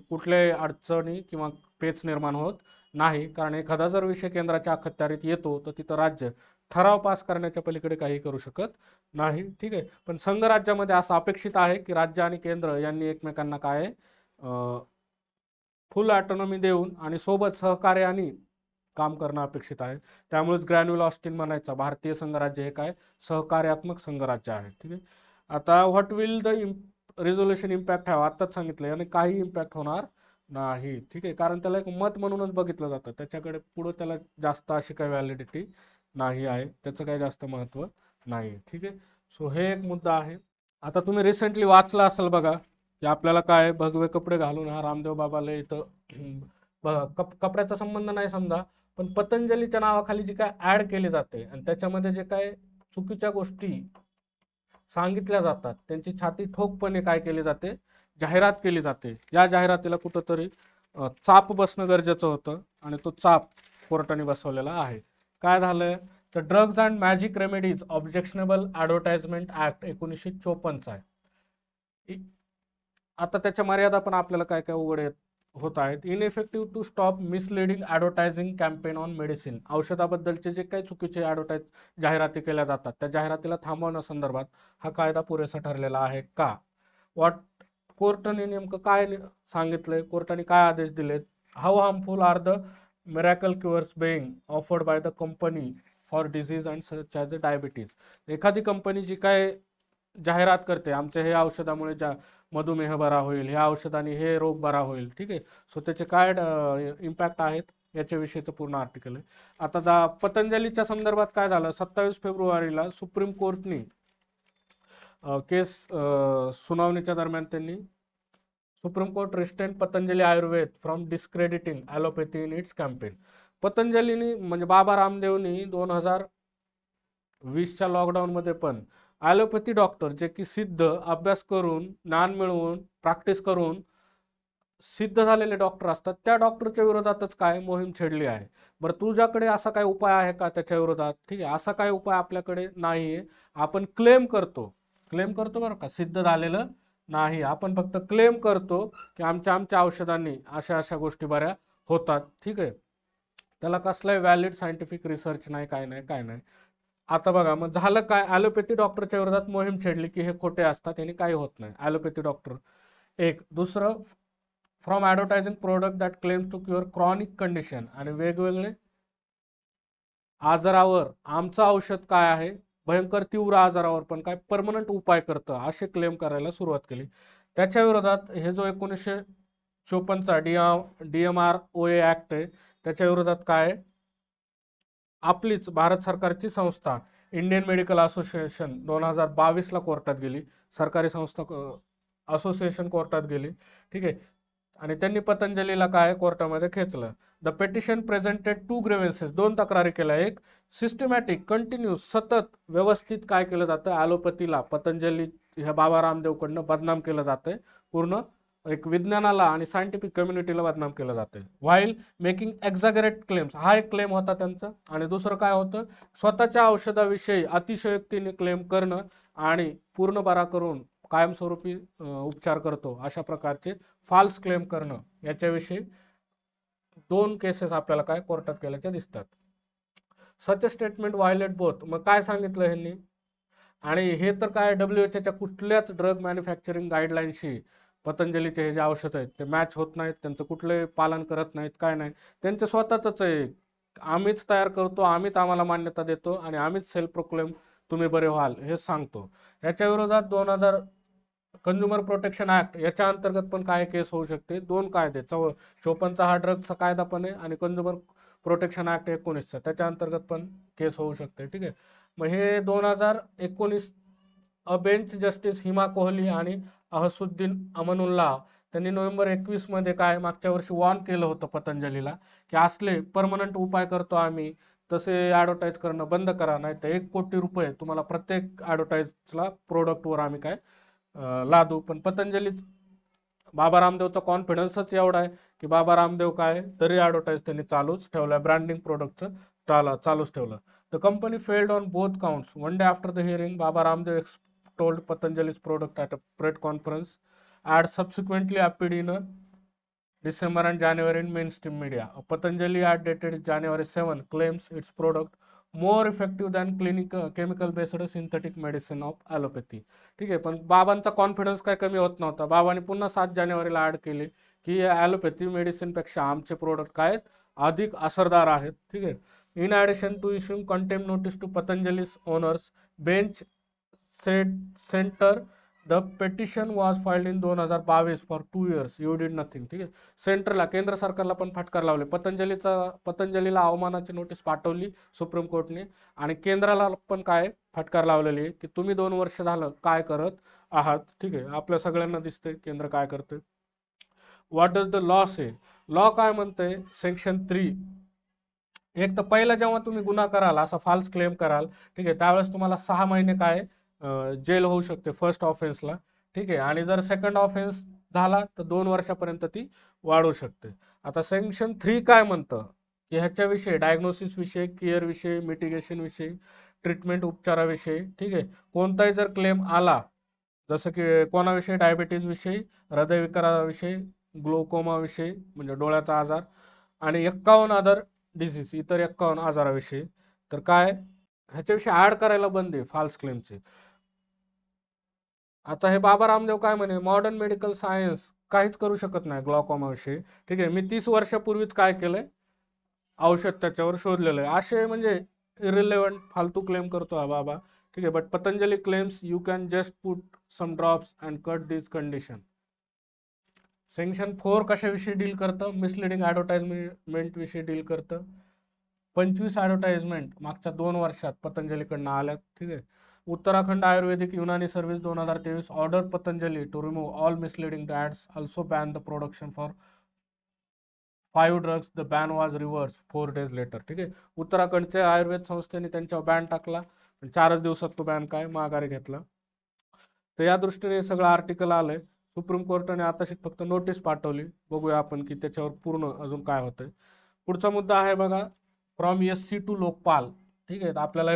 कुठल्याही अडचणी किंवा पेच निर्माण होत नाही, कारण एखादा जर विषय केंद्राच्या अखत्यारीत येतो तर तिथं राज्य ठराव पास करण्याच्या पलीकडे काही करू शकत नाही. ठीक आहे. पण संघराज्यामध्ये असं अपेक्षित आहे की राज्य आणि केंद्र यांनी एकमेकांना काय फुल ऑटोनॉमी देऊन आणि सोबत सहकार्याने काम करणं अपेक्षित आहे. त्यामुळेच ग्रॅन्युल ऑस्टिन म्हणायचा भारतीय संघराज्य हे काय सहकार्यात्मक संघराज्य आहे. ठीक आहे. आता what will the resolution impact have, आत्ताच सांगितलं आणि काही इम्पॅक्ट होणार नाही. ठीक आहे. कारण त्याला एक मत म्हणूनच बघितलं जातं, त्याच्याकडे पुढे त्याला जास्त अशी काही व्हॅलिडिटी नाही आहे, त्याचं काही जास्त महत्त्व नाही. ठीक आहे. सो हे एक मुद्दा आहे. आता तुम्ही रिसेंटली वाचला असेल बघा की आपल्याला काय भगवे कपडे घालून हा रामदेव बाबाला इथं कपड्याचा संबंध नाही समजा, पण पतंजलीच्या नावाखाली जी काय ऍड केली जाते आणि त्याच्यामध्ये जे काय चुकीच्या गोष्टी सांगितल्या जातात त्यांची छाती ठोकपणे काय केली जाते, जाहिरात केली जाते. या जाहिरातीला कुठंतरी चाप बसणं गरजेचं होतं आणि तो चाप कोर्टाने बसवलेला आहे. काय झालंय, तर drugs and magic remedies objectionable advertisement act 1954 आहे. आता त्याच्या मर्यादा पण आपल्याला काय काय उघड होत आहेत. Ineffective to stop misleading advertising campaign on medicine, औषधाबद्दलचे जे काही चुकीचे जाहिराती केल्या जातात त्या जाहिरातीला थांबवण्यासंदर्भात हा कायदा पुरेसा ठरलेला आहे का. कोर्टाने नेमकं काय सांगितलंय, कोर्टाने काय आदेश दिलेत. How harmful are the miracle cures being offered by the company for disease and such as a diabetes. एखादी कंपनी जी काय जाहिरात करते आमच्या हे औषधामुळे मधुमेह बरा होईल, ह्या औषधाने हे रोग बरा होईल. ठीक आहे. सो त्याचे काय इम्पॅक्ट आहेत, याच्याविषयीचं पूर्ण आर्टिकल आहे. आता पतंजलीच्या संदर्भात काय झालं, 27 फेब्रुवारीला सुप्रीम कोर्टनी केस सुनावणीच्या दरम्यान त्यांनी supreme court restrain Patanjali Ayurved from discrediting allopathy in its campaign. पतंजलीनी म्हणजे बाबा रामदेवनी 2020च्या लॉकडाऊनमध्ये पण ॲलोपॅथी डॉक्टर जे की सिद्ध अभ्यास करून ज्ञान मिळवून प्रॅक्टिस करून सिद्ध झालेले डॉक्टर असतात, त्या डॉक्टरच्या विरोधातच काय मोहीम छेडली आहे. बरं, तुझ्याकडे असा काय उपाय आहे का त्याच्या विरोधात? ठीक आहे, असा काय उपाय आपल्याकडे नाही आहे. आपण क्लेम करतो बरं का, सिद्ध झालेलं नाही. आपण फक्त क्लेम करतो की आमच्या औषधांनी अशा अशा गोष्टी बऱ्या होतात. ठीक आहे, त्याला कसलाही व्हॅलिड सायंटिफिक रिसर्च नाही, काय नाही. आता बघा, मग झालं काय, ॲलोपॅथी डॉक्टरच्या विरोधात मोहीम छेडली की हे खोटे असतात, यांनी काही होत नाही. ॲलोपॅथी डॉक्टर एक. दुसरं, from advertising product that claims to cure chronic condition, आणि वेगवेगळे आजारावर आमचं औषध काय आहे, भयंकर तीव्र आजारावर पण काय परमनंट उपाय करतं, असे क्लेम करायला सुरुवात केली. त्याच्या विरोधात हे जो 1954चा DMROA ॲक्ट आहे, त्याच्या विरोधात काय, आपलीच भारत सरकारची संस्था इंडियन मेडिकल असोसिएशन 2022ला कोर्टात गेली. सरकारी संस्था असोसिएशन कोर्टात गेली. ठीक आहे, आणि त्यांनी पतंजलीला काय कोर्टामध्ये खेचलं. द पेटिशन प्रेझेंटेड 2 ग्रेव्हन्सेस, 2 तक्रारी केल्या. एक, सिस्टमॅटिक कंटिन्यूस सतत व्यवस्थित काय केलं जातं, ॲलोपॅथीला पतंजली ह्या बाबा रामदेवकडनं बदनाम केलं जातंय. पूर्ण एक विज्ञानाला आणि सायंटिफिक कम्युनिटीला बदनाम केलं जाते. व्हाईल मेकिंग एक्झॅगरेट क्लेम्स, हा एक क्लेम होता त्यांचा. आणि दुसरं काय होतं, स्वतःच्या औषधाविषयी अतिशयोक्तीने क्लेम करणं आणि पूर्ण बरा करून कायमस्वरूपी उपचार करतो अशा प्रकारचे फॉल्स क्लेम करणं, याच्याविषयी 2 केसेस आपल्याला काय कोर्टात केल्याच्या दिसतात. सच स्टेटमेंट व्हायलेट बोथ, मग काय सांगितलं ह्यांनी, आणि हे तर काय WHO कुठल्याच ड्रग मॅन्युफॅक्चरिंग गाईडलाईनशी पतंजलीचे हे जे औषध आहेत ते मॅच होत नाहीत, त्यांचं कुठलंही पालन करत नाहीत, काय नाही. त्यांचं स्वतःच आहे, आम्हीच तयार करतो, आम्हाला मान्यता देतो आणि आम्हीच सेल्फ प्रोक्लेम तुम्ही बरे व्हाल हे सांगतो. याच्या विरोधात 2000 कंझ्युमर प्रोटेक्शन ऍक्ट याच्या अंतर्गत पण काय केस होऊ शकते. 2 कायदे, 54चा हा ड्रगचा कायदा पण आहे आणि कंझ्युमर प्रोटेक्शन ऍक्ट 19चा, त्याच्या अंतर्गत पण केस होऊ शकते. ठीक आहे, मग हे 2019 बेंच जस्टिस हिमा कोहली आणि अहसुद्दीन अमनुल्लाह त्यांनी नोव्हेंबर 21 मध्ये काय मागच्या वर्षी वॉर्न केलं होतं पतंजलीला की असले परमनंट उपाय करतो आम्ही, तसे ॲडव्हर्टाईज करणं बंद करा, नाही तर 1 कोटी रुपये तुम्हाला प्रत्येक ॲडव्हर्टाईजला प्रोडक्टवर आम्ही काय लादू. पण पतंजली बाबा रामदेवचा कॉन्फिडन्सच एवढा आहे की बाबा रामदेव काय तरी ॲडव्हर्टाईज त्यांनी चालूच ठेवलं, ब्रँडिंग प्रोडक्टचं चालूच ठेवलं. The company failed on both counts. 1 day after the hearing Baba Ramdev told Patanjali's product at a press conference and subsequently appeared in December and January in mainstream media. A Patanjali ad dated January 7 claims its product more effective than chemical based synthetic medicine of allopathy. ठीक आहे, पण बाबांचा confidence काय कमी होत नव्हता. बाबांनी पुन्हा 7 जानेवारीला ॲड केली की ॲलोपॅथी मेडिसिनपेक्षा आमचे प्रोडक्ट काय अधिक असरदार आहेत. ठीक आहे, in addition to issuing contempt notice to Patanjali's owners, bench centre the petition was filed in 2022 for 2 years you did nothing. ठीक आहे, सेंटरला केंद्र सरकारला पण फटकार लावले. पतंजलीला अवमानाची नोटीस पाठवली सुप्रीम कोर्टने आणि केंद्राला पण काय फटकार लावलेली आहे की तुम्ही 2 वर्ष झालं काय करत आहात. ठीक आहे, आपल्या सगळ्यांना दिसतंय केंद्र काय करते. What does the law say, law काय म्हणते, सेक्शन 3. एक तर पहिला जेव्हा तुम्ही गुन्हा कराल, असा फॉल्स क्लेम कराल, ठीक आहे, त्यावेळेस तुम्हाला 6 महिने काय जेल होऊ शकते फर्स्ट ऑफेन्सला. ठीक आहे, आणि जर सेकंड ऑफेन्स झाला तर 2 वर्षापर्यंत ती वाढू शकते. आता सेक्शन 3 काय म्हणतं की ह्याच्याविषयी डायग्नोसिस विषयी, केअर विषयी, मिटिगेशन विषयी, ट्रीटमेंट उपचाराविषयी, ठीक आहे, कोणताही जर क्लेम आला, जसं की कोणाविषयी, डायबिटीज विषयी, हृदयविकाराविषयी, ग्लोकोमाविषयी म्हणजे डोळ्याचा आजार, आणि 51 अदर डिसीज, इतर 51 आजाराविषयी, तर काय ह्याच्याविषयी ऍड करायला बंद आहे फॉल्स क्लेमचे. आता हे बाबा रामदेव काय म्हणे, मॉडर्न मेडिकल सायन्स काहीच करू शकत नाही ग्लॉकोमाविषयी. ठीक आहे, मी 30 वर्षापूर्वीच काय केलंय, औषध त्याच्यावर शोधलेलं आहे. असे म्हणजे इरिलेव्हंट फालतू क्लेम करतो हा बाबा. ठीक आहे, but Patanjali claims you can just put some drops and cut this condition. Section 4 कशाविषयी डील करतं? मिसलिडिंग ॲडव्हर्टाइजमेंट विषयी डील करतं. 25 ॲडव्हर्टाइजमेंट मागच्या 2 वर्षात पतंजलीकडनं आल्यात. ठीक आहे. Uttarakhand Ayurvedic Unani service 2023 order Patanjali to remove all misleading ads, also ban the production for 5 drugs. The ban was reverse 4 days later. ठीक आहे. उत्तराखंडच्या आयुर्वेद संस्थेने त्यांच्यावर बॅन टाकला, 4च दिवसात तो बॅन काय माघारी घेतला. तर या दृष्टीने सगळं आर्टिकल आलंय. सुप्रीम कोर्टाने आताशी फक्त नोटीस पाठवली. बघूया आपण की त्याच्यावर पूर्ण अजून काय होतंय. पुढचा मुद्दा आहे बघा, फ्रॉम SC टू लोकपाल. ठीक आहे. आपल्याला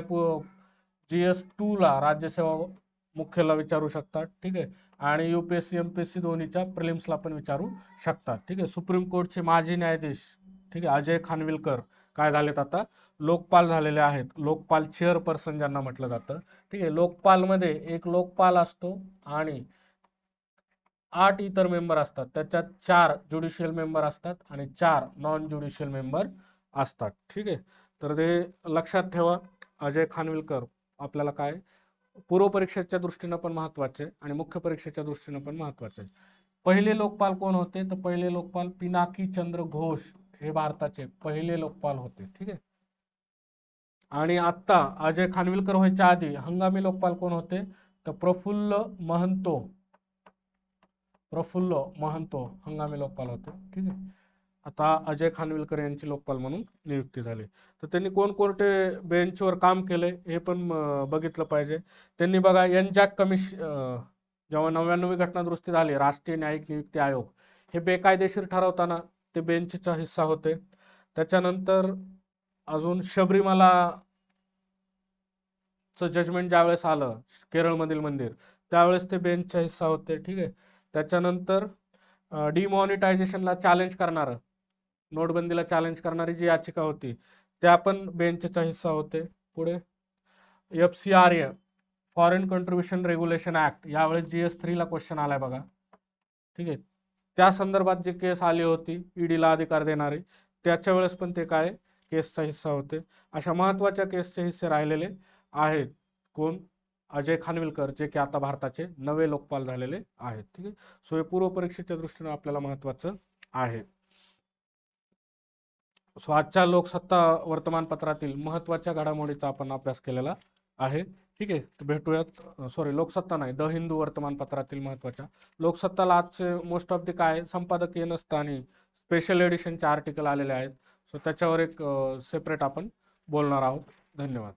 GS2 ला राज्यसेवा मुख्यला विचारू शकतात. ठीक आहे. आणि UPSC MPSC दोन्हीच्या प्रिलिम्सला पण विचारू शकतात. ठीक आहे. सुप्रीम कोर्टचे माजी न्यायाधीश, ठीक आहे, अजय खानविलकर काय झालेत आता लोकपाल झालेले आहेत. लोकपाल चेअरपर्सन ज्यांना म्हटलं जातं. ठीक आहे. लोकपालमध्ये एक लोकपाल असतो आणि 8 इतर मेंबर असतात. त्याच्यात 4 ज्युडिशियल मेंबर असतात आणि 4 नॉन ज्युडिशियल मेंबर असतात. ठीक आहे. तर ते लक्षात ठेवा. अजय खानविलकर आपल्याला काय पूर्व परीक्षेच्या दृष्टीनं पण महत्त्वाचे आणि मुख्य परीक्षेच्या दृष्टीनं पण महत्त्वाचे. पहिले लोकपाल कोण होते? तर पहिले लोकपाल पिनाकी चंद्र घोष हे भारताचे पहिले लोकपाल होते. ठीक आहे. आणि आत्ता अजय खानविलकर व्हायच्या आधी हंगामी लोकपाल कोण होते? तर प्रफुल्ल महंतो हंगामी लोकपाल होते. ठीक आहे. आता अजय खानविलकर यांची लोकपाल म्हणून नियुक्ती झाली. तर त्यांनी कोणकोणते बेंचवर काम केले हे पण बघितलं पाहिजे. त्यांनी बघा एनजॅक जेव्हा 99वी घटना दुरुस्ती झाली, राष्ट्रीय न्यायिक नियुक्ती आयोग हे बेकायदेशीर ठरवताना ते बेंचचा हिस्सा होते. त्याच्यानंतर अजून शबरीमालाचं जजमेंट ज्यावेळेस आलं केरळमधील मंदिर, त्यावेळेस ते बेंचचा हिस्सा होते. ठीक आहे. त्याच्यानंतर डिमॉनिटायझेशनला चॅलेंज करणारं, नोटबंदीला चॅलेंज करणारी जी याचिका होती त्या पण बेंचचा हिस्सा होते. पुढे FCRA foreign contribution regulation act, यावेळेस GS3 ला क्वेश्चन आलाय बघा. ठीक आहे. त्या संदर्भात जी केस आली होती ईडीला अधिकार देणारी, त्याच्या वेळेस पण ते काय केसचा हिस्सा होते. अशा महत्त्वाच्या केसचे हिस्से राहिलेले आहेत. कोण? अजय खानविलकर, जे की आता भारताचे नवे लोकपाल झालेले आहेत. ठीक आहे. सो हे पूर्व परीक्षेच्या दृष्टीने आपल्याला महत्त्वाचं आहे. सो आजच्या लोकसत्ता वर्तमानपत्रातील महत्त्वाच्या घडामोडीचा आपण अभ्यास केलेला आहे. ठीक आहे. तर भेटूयात. लोकसत्ता नाही, द हिंदू वर्तमानपत्रातील महत्त्वाच्या लोकसत्ताला आजचे मोस्ट ऑफ द काय संपादकीय नसतं आणि स्पेशल एडिशनचे आर्टिकल आलेले आहेत. सो त्याच्यावर एक सेपरेट आपण बोलणार आहोत. धन्यवाद.